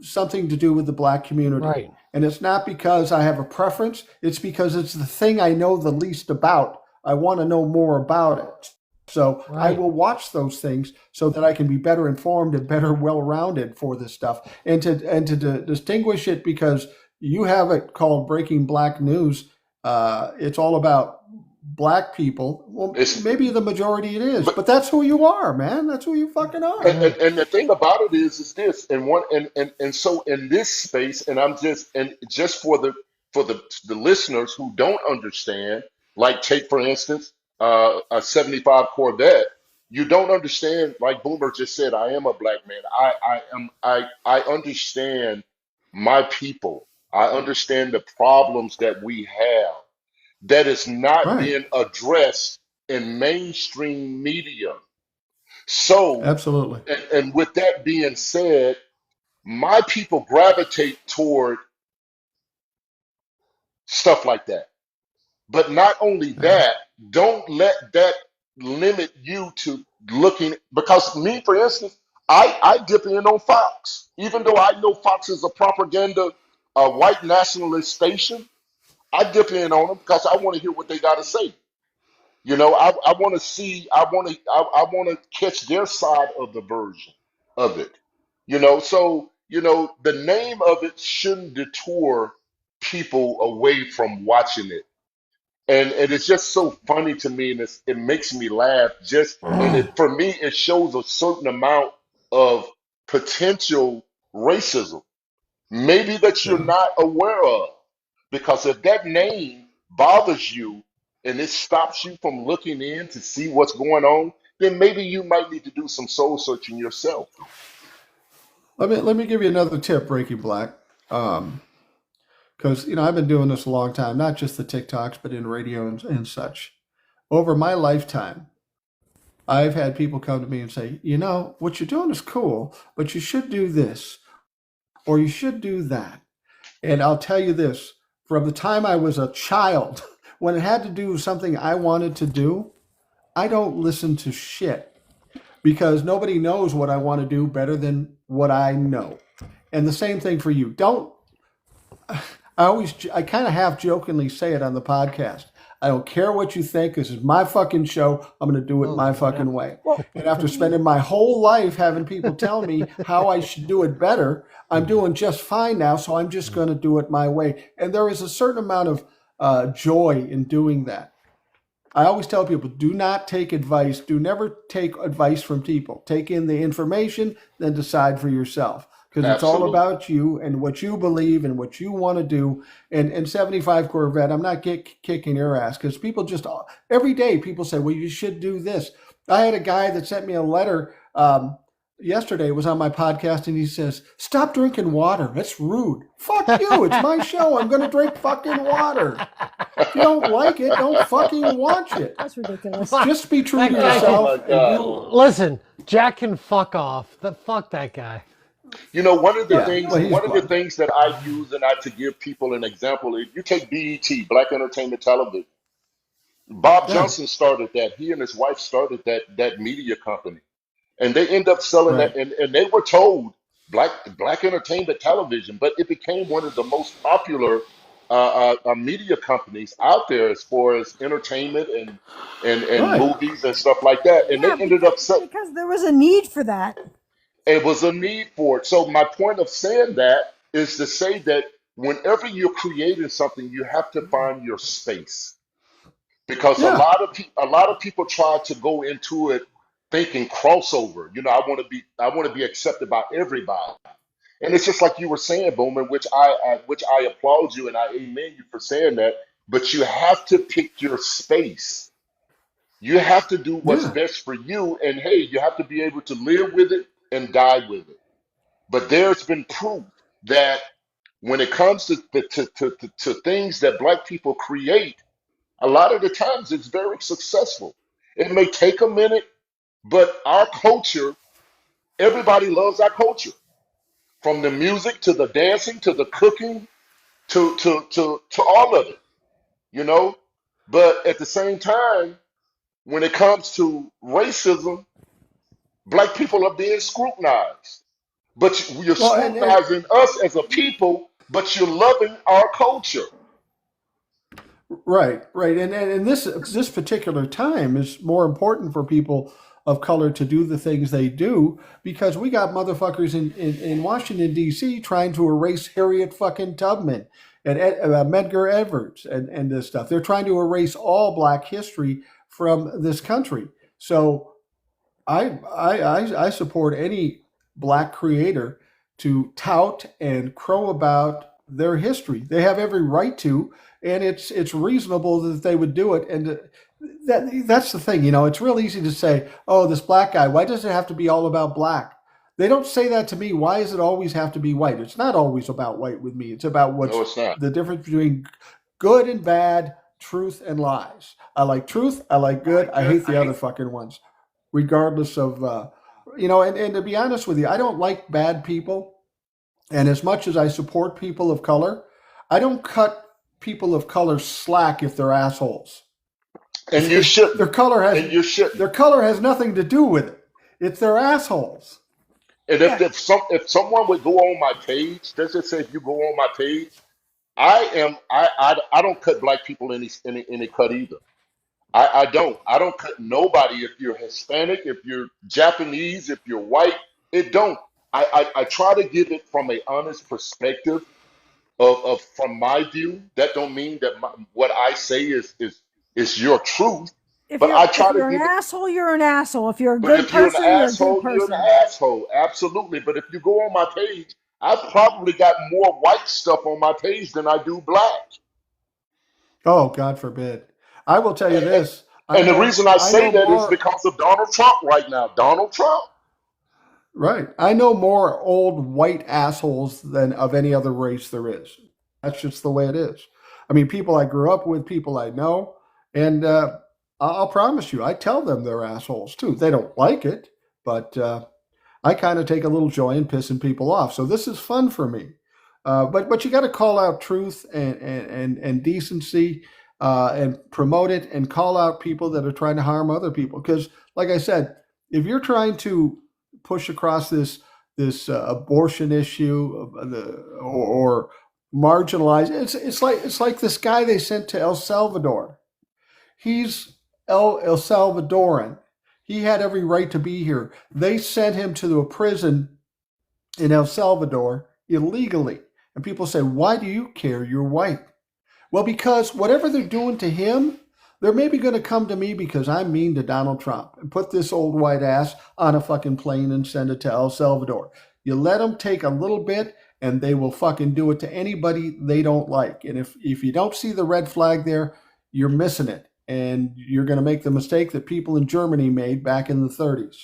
something to do with the black community. Right. And it's not because I have a preference, it's because it's the thing I know the least about. I want to know more about it. So I Right. will watch those things so that I can be better informed and better well-rounded for this stuff. And to distinguish it because you have it called Breaking Black News, it's all about black people. Well, It's maybe the majority it is, but but that's who you are, man. That's who you fucking are. Right. and the thing about it is this and one and so in this space, and I'm just and just for the listeners who don't understand, like take for instance a 75 Corvette. You don't understand, like Boomer just said, I am a black man. I understand my people. I understand the problems that we have that is not Right. being addressed in mainstream media. So, Absolutely. and with that being said, my people gravitate toward stuff like that. But not only Yeah. that, don't let that limit you to looking, because me, for instance, I dip in on Fox. Even though I know Fox is a propaganda, a white nationalist station, I dip in on them because I want to hear what they got to say. You know, I want to see, I want to catch their side of the version of it. So the name of it shouldn't deter people away from watching it. And it's just so funny to me, and it makes me laugh. For me, it shows a certain amount of potential racism, maybe that you're Yeah. not aware of. Because if that name bothers you and it stops you from looking in to see what's going on, then maybe you might need to do some soul searching yourself. Let me give you another tip, Breaking Black. Because I've been doing this a long time, not just the TikToks, but in radio and such. Over my lifetime, I've had people come to me and say, what you're doing is cool, but you should do this or you should do that. And I'll tell you this, from the time I was a child, when it had to do with something I wanted to do, I don't listen to shit because nobody knows what I want to do better than what I know. And the same thing for you. I kind of half jokingly say it on the podcast. I don't care what you think. This is my fucking show. I'm going to do it my fucking way. And after spending my whole life having people tell me how I should do it better, I'm doing just fine now. So I'm just going to do it my way. And there is a certain amount of joy in doing that. I always tell people, do not take advice. Do never take advice from people. Take in the information, then decide for yourself. Because it's all Absolutely. about you and what you believe and what you want to do. And 75 Corvette, I'm not kicking your ass because people just, every day people say, well, you should do this. I had a guy that sent me a letter yesterday, was on my podcast, and he says, stop drinking water. That's rude. Fuck you. It's my show. I'm going to drink fucking water. If you don't like it, don't fucking watch it. That's ridiculous. Just be true to That guy Oh yourself. my God. Listen, Jack can fuck off. Fuck that guy. One of the Yeah, things, well, he's one of the fun. things that I use, and I to give people an example, is you take BET, Black Entertainment Television. Bob Yeah, Johnson started that. He and his wife started that media company, and they end up selling that. right. And they were told Black Entertainment Television, but it became one of the most popular media companies out there as far as entertainment and Right. movies and stuff like that. And they Yeah, ended up because there was a need for that. it was a need for it. So my point of saying that is to say that whenever you're creating something, you have to find your space because Yeah. a lot of people try to go into it thinking crossover. I want to be accepted by everybody. And it's just like you were saying, Bowman, which I applaud you and I amen you for saying that. But you have to pick your space. You have to do what's Yeah. best for you, and hey, you have to be able to live with it and die with it. But there's been proof that when it comes to things that Black people create, a lot of the times it's very successful. It may take a minute, but our culture, everybody loves our culture. From the music to the dancing to the cooking to all of it, you know? But at the same time, when it comes to racism, Black people are being scrutinized. But you're Well, and scrutinizing us as a people, but you're loving our culture. right, right, and this particular time is more important for people of color to do the things they do because we got motherfuckers in Washington D.C. trying to erase Harriet fucking Tubman and Medgar Evers and this stuff. They're trying to erase all Black history from this country. So I support any Black creator to tout and crow about their history. They have every right to, and it's reasonable that they would do it. And that's the thing. It's real easy to say, "Oh, this Black guy. Why does it have to be all about Black?" They don't say that to me. Why does it always have to be white? It's not always about white with me. It's about No, what's it's not. the difference between good and bad, truth and lies. I like truth. I like good. I hate the other fucking ones regardless of and to be honest with you, I don't like bad people. And as much as I support people of color, I don't cut people of color slack if they're assholes. And you Their shouldn't. color has And you shouldn't. nothing to do with it. It's their assholes. And Yeah. if someone would go on my page, let's just say if you go on my page, I don't cut Black people any cut either. I don't cut nobody if you're Hispanic, if you're Japanese, if you're white. It don't. I try to give it from a honest perspective of from my view. That don't mean that what I say is your truth, but I If try to you're an give it. asshole, you're an asshole. If you're a But good if you're an person, you're a good asshole, you're an person. asshole. Absolutely. But if you go on my page, I've probably got more white stuff on my page than I do black. Oh, God forbid. I will tell you And, this. and the reason I I say know that is more. because of Donald Trump right now. Donald Trump. Right. I know more old white assholes than of any other race there is. That's just the way it is. I mean, people I grew up with, people I know, and I'll promise you, I tell them they're assholes too. They don't like it, but I kind of take a little joy in pissing people off. So this is fun for me. But you got to call out truth and decency and promote it and call out people that are trying to harm other people. Because, like I said, if you're trying to push across this abortion issue or marginalize, it's like this guy they sent to El Salvador. He's El Salvadoran. He had every right to be here. They sent him to a prison in El Salvador illegally. And people say, why do you care? You're white. Well, because whatever they're doing to him, they're maybe going to come to me because I'm mean to Donald Trump and put this old white ass on a fucking plane and send it to El Salvador. You let them take a little bit and they will fucking do it to anybody they don't like. And if you don't see the red flag there, you're missing it. And you're going to make the mistake that people in Germany made back in the 30s.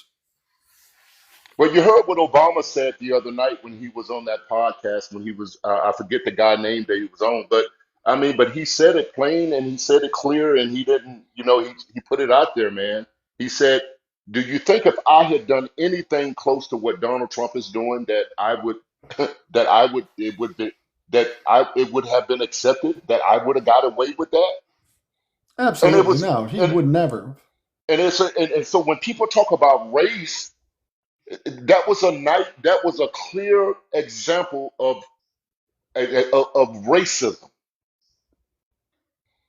Well, you heard what Obama said the other night when he was on that podcast, when he was, I forget the guy name that he was on, but I mean, but he said it plain and he said it clear and he didn't, he put it out there, man. He said, do you think if I had done anything close to what Donald Trump is doing that I would, it would be, it would have been accepted, that I would have got away with that? And it Absolutely was, no. He and, would never. and so when people talk about race, that was a clear example of racism.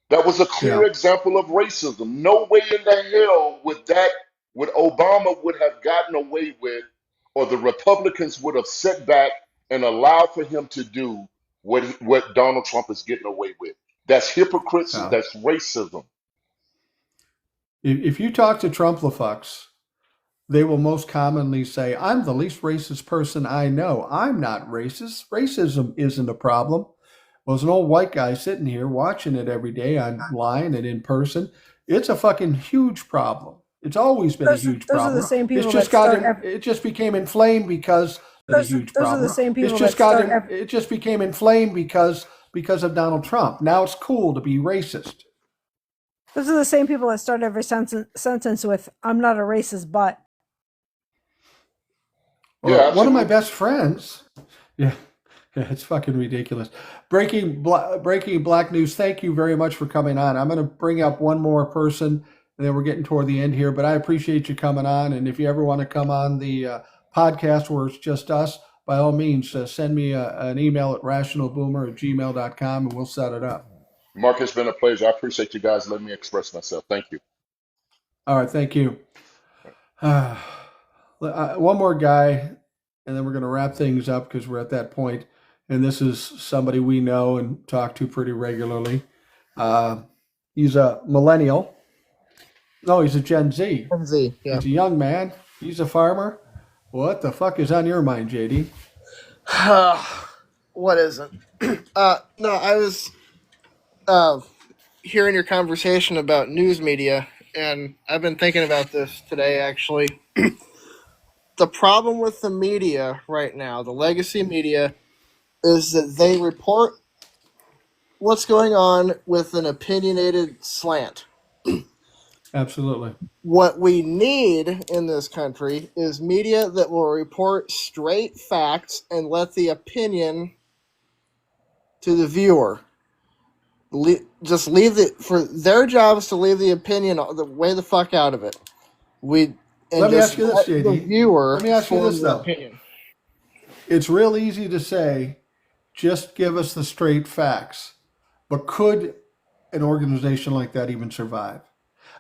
That was a clear Yeah. example of racism. No way in the hell would Obama would have gotten away with, or the Republicans would have set back and allowed for him to do what Donald Trump is getting away with. That's hypocrisy. Yeah. That's racism. If you talk to Trump-la-fucks, they will most commonly say, I'm the least racist person I know. I'm not racist. Racism isn't a problem. Well, as an old white guy sitting here watching it every day online and in person, it's a fucking huge problem. It's always been a huge Those are the problem. same It's people just that start. it just became inflamed because of a huge Those are problem. the same people It's just that start. it just became inflamed because of Donald Trump. Now it's cool to be racist. Those are the same people that start every sentence with "I'm not a racist, but." Well, Yeah, one of my absolutely. best friends, yeah, it's fucking ridiculous. Breaking black news. Thank you very much for coming on. I'm going to bring up one more person, and then we're getting toward the end here. But I appreciate you coming on. And if you ever want to come on the podcast where it's just us, by all means, send me an email at rationalboomer@gmail.com, and we'll set it up. Mark, it's been a pleasure. I appreciate you guys letting me express myself. Thank you. All right, thank you. One more guy, and then we're going to wrap things up because we're at that point. And this is somebody we know and talk to pretty regularly. He's a millennial. No, he's a Gen Z. Gen Z, yeah. He's a young man. He's a farmer. What the fuck is on your mind, JD? What isn't? No, I was hearing your conversation about news media, and I've been thinking about this today, actually. The problem with the media right now, the legacy media, is that they report what's going on with an opinionated slant. Absolutely. What we need in this country is media that will report straight facts and let the opinion to the viewer. Just leave for their job is to leave the opinion the way the fuck out of it. Let me ask you this, JD. The viewer Let me ask you form this, the though. opinion. It's real easy to say, just give us the straight facts. But could an organization like that even survive?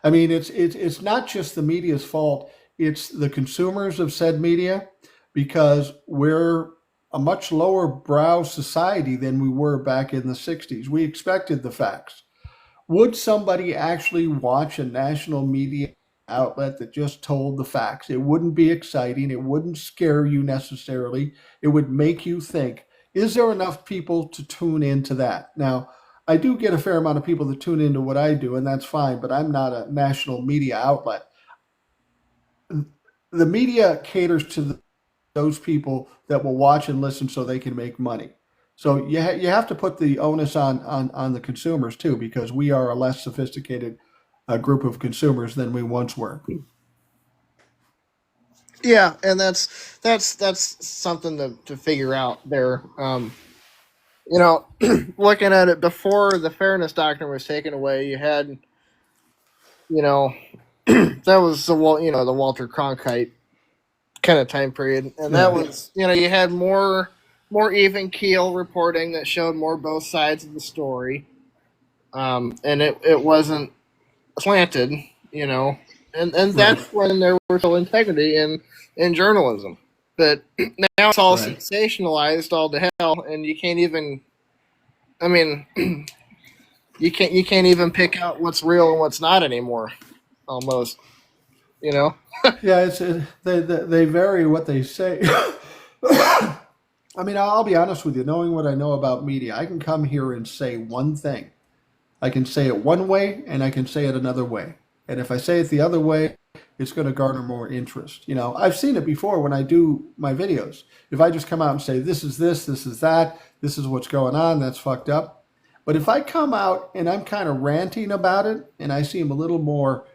I mean, it's not just the media's fault. It's the consumers of said media. because we're a much lower brow society than we were back in the 60s. We expected the facts. Would somebody actually watch a national media outlet that just told the facts? It wouldn't be exciting. It wouldn't scare you necessarily. It would make you think, is there enough people to tune into that? Now, I do get a fair amount of people that tune into what I do, and that's fine, but I'm not a national media outlet. The media caters to those people that will watch and listen so they can make money. So you have to put the onus on the consumers too, because we are a less sophisticated group of consumers than we once were. Yeah, and that's something to figure out there. Looking at it before the fairness doctrine was taken away, you had, that was the Walter Cronkite kind of time period, and that was, you had more even keel reporting that showed more both sides of the story, and it wasn't slanted, and that's when there was still integrity in journalism. But now it's all sensationalized all to hell, and you can't even. I mean, you can't even pick out what's real and what's not anymore. Almost, Yeah, they vary what they say. I mean, I'll be honest with you. Knowing what I know about media, I can come here and say one thing. I can say it one way, and I can say it another way. And if I say it the other way, it's going to garner more interest. I've seen it before when I do my videos. If I just come out and say, this is this is that, this is what's going on, that's fucked up. But if I come out and I'm kind of ranting about it, and I seem a little more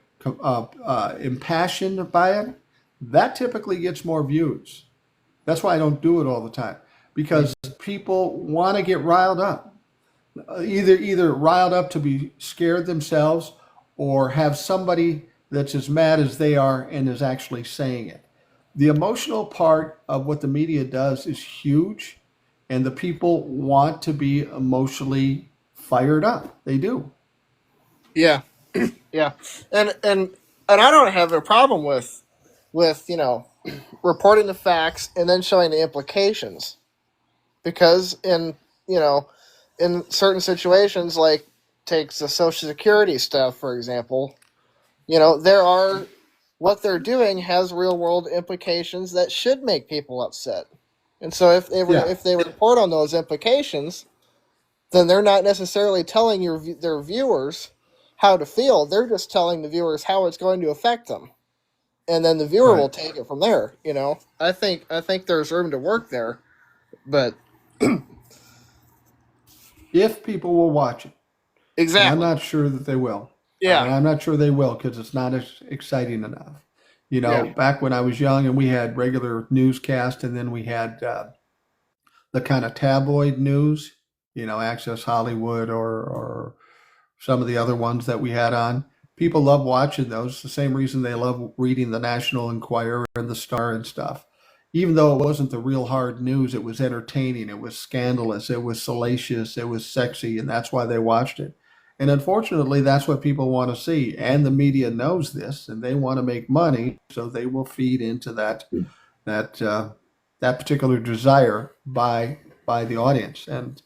impassioned by it, that typically gets more views. That's why I don't do it all the time, because people want to get riled up. Either riled up to be scared themselves, or have somebody that's as mad as they are and is actually saying it. The emotional part of what the media does is huge, and the people want to be emotionally fired up. They do. Yeah, yeah, and I don't have a problem with reporting the facts and then showing the implications, because in certain situations, like takes the Social Security stuff, for example, what they're doing has real world implications that should make people upset. And so if they report on those implications, then they're not necessarily telling their viewers how to feel. They're just telling the viewers how it's going to affect them. And then the viewer will take it from there, I think there's room to work there, but if people will watch it. Exactly. And I'm not sure that they will. Yeah. And I'm not sure they will, because it's not exciting enough. Back when I was young and we had regular newscast, and then we had the kind of tabloid news, Access Hollywood or some of the other ones that we had on. People love watching those. The same reason they love reading the National Enquirer and the Star and stuff. Even though it wasn't the real hard news, it was entertaining, it was scandalous, it was salacious, it was sexy, and that's why they watched it. And unfortunately, that's what people want to see. And the media knows this, and they want to make money, so they will feed into that particular desire by the audience. And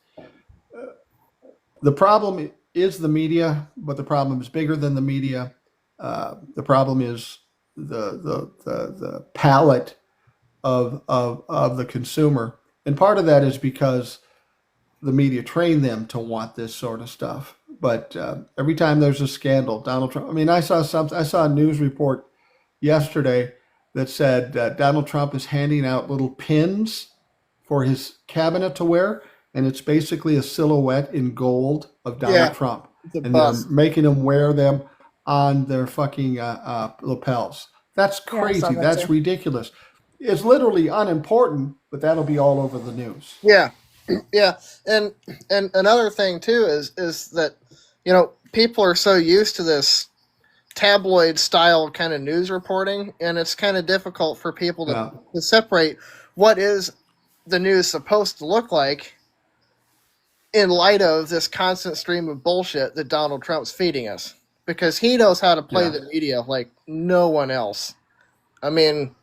the problem is the media, but the problem is bigger than the media. The problem is the palate of the consumer, and part of that is because the media train them to want this sort of stuff. But every time there's a scandal, Donald Trump. I mean, I saw a news report yesterday that said Donald Trump is handing out little pins for his cabinet to wear, and it's basically a silhouette in gold of Donald Trump, and they're making them wear them on their fucking lapels. That's crazy. That's ridiculous. It's literally unimportant, but that'll be all over the news. Yeah, yeah, and another thing too is that people are so used to this tabloid style kind of news reporting, and it's kind of difficult for people to separate what is the news supposed to look like in light of this constant stream of bullshit that Donald Trump's feeding us, because he knows how to play the media like no one else. I mean,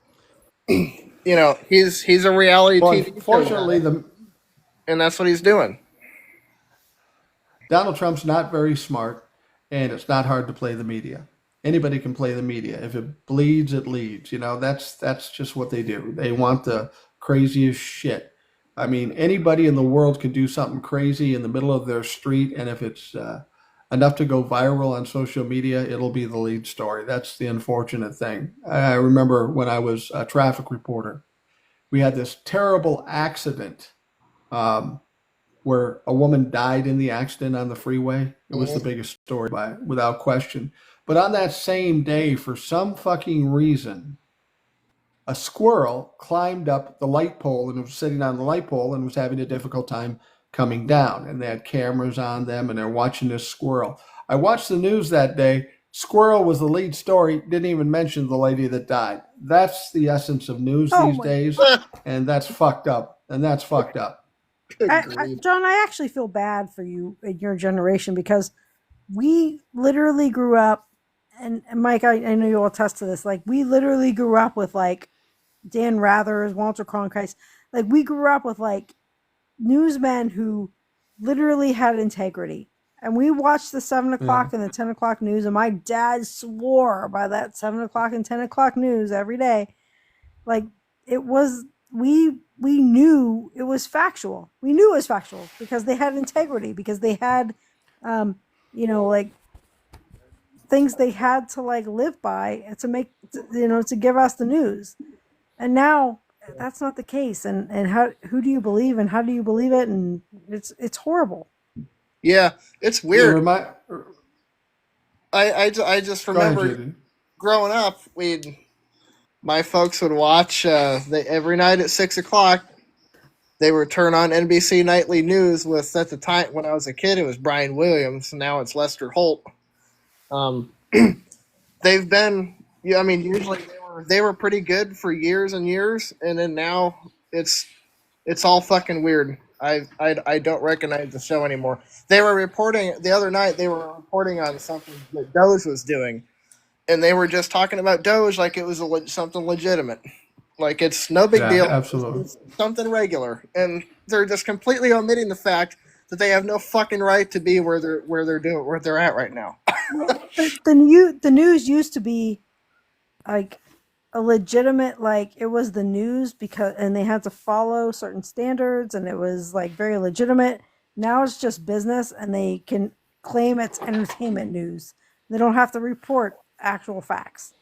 he's a reality Well, TV show unfortunately, guy, and that's what he's doing. Donald Trump's not very smart, and it's not hard to play the media. Anybody can play the media. If it bleeds, it leads. That's just what they do. They want the craziest shit. I mean, anybody in the world can do something crazy in the middle of their street, and if it's enough to go viral on social media, it'll be the lead story. That's the unfortunate thing. I remember when I was a traffic reporter, we had this terrible accident. Where a woman died in the accident on the freeway. It was the biggest story without question. But on that same day, for some fucking reason, a squirrel climbed up the light pole and was sitting on the light pole and was having a difficult time coming down. And they had cameras on them and they're watching this squirrel. I watched the news that day. Squirrel was the lead story. Didn't even mention the lady that died. That's the essence of news these days. And that's fucked up. John, I actually feel bad for you and your generation because we literally grew up, and Mike, I know you'll attest to this. Like, we literally grew up with like Dan Rathers, Walter Cronkite. Like, we grew up with like newsmen who literally had integrity. And we watched the 7 o'clock and the 10 o'clock news, and my dad swore by that 7 o'clock and 10 o'clock news every day. Like, it was, we knew it was factual. We knew it was factual because they had integrity, because they had, like things they had to like live by to make, to give us the news. And now that's not the case. And who do you believe and how do you believe it? And it's horrible. Yeah, it's weird. I just remember growing up, my folks would watch every night at 6 o'clock. They would turn on NBC Nightly News with, at the time when I was a kid, it was Brian Williams. Now it's Lester Holt. They've been, usually they were pretty good for years and years, and then now it's all fucking weird. I don't recognize the show anymore. They were reporting the other night. They were reporting on something that Doge was doing, and they were just talking about Doge like it was something legitimate, like it's no big deal. Absolutely, it's something regular, and they're just completely omitting the fact that they have no fucking right to be where they're at right now. The news used to be like a legitimate, like it was the news and they had to follow certain standards and it was like very legitimate. Now it's just business and they can claim it's entertainment news. They don't have to report actual facts.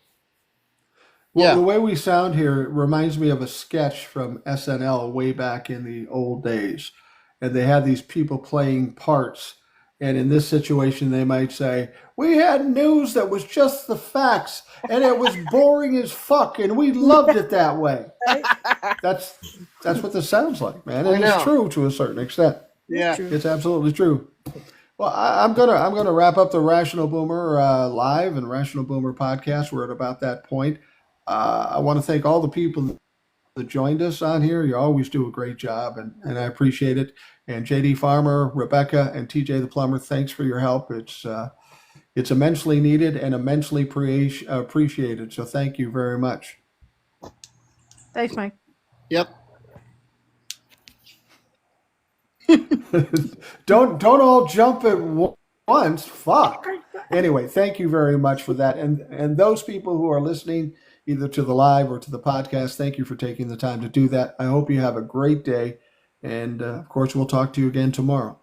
Well, the way we sound here reminds me of a sketch from SNL way back in the old days. And they had these people playing parts. And in this situation, they might say, we had news that was just the facts, and it was boring as fuck, and we loved it that way. That's what this sounds like, man. And it's true to a certain extent. Yeah, it's absolutely true. Well, I'm gonna wrap up the Rational Boomer live and Rational Boomer podcast. We're at about that point. I want to thank all the people that joined us on here. You always do a great job, and I appreciate it. And JD Farmer, Rebecca, and TJ the Plumber, thanks for your help. It's immensely needed and immensely appreciated. So thank you very much. Thanks, Mike. Yep. Don't all jump at once. Fuck. Anyway, thank you very much for that. And those people who are listening, either to the live or to the podcast, thank you for taking the time to do that. I hope you have a great day. And of course, we'll talk to you again tomorrow.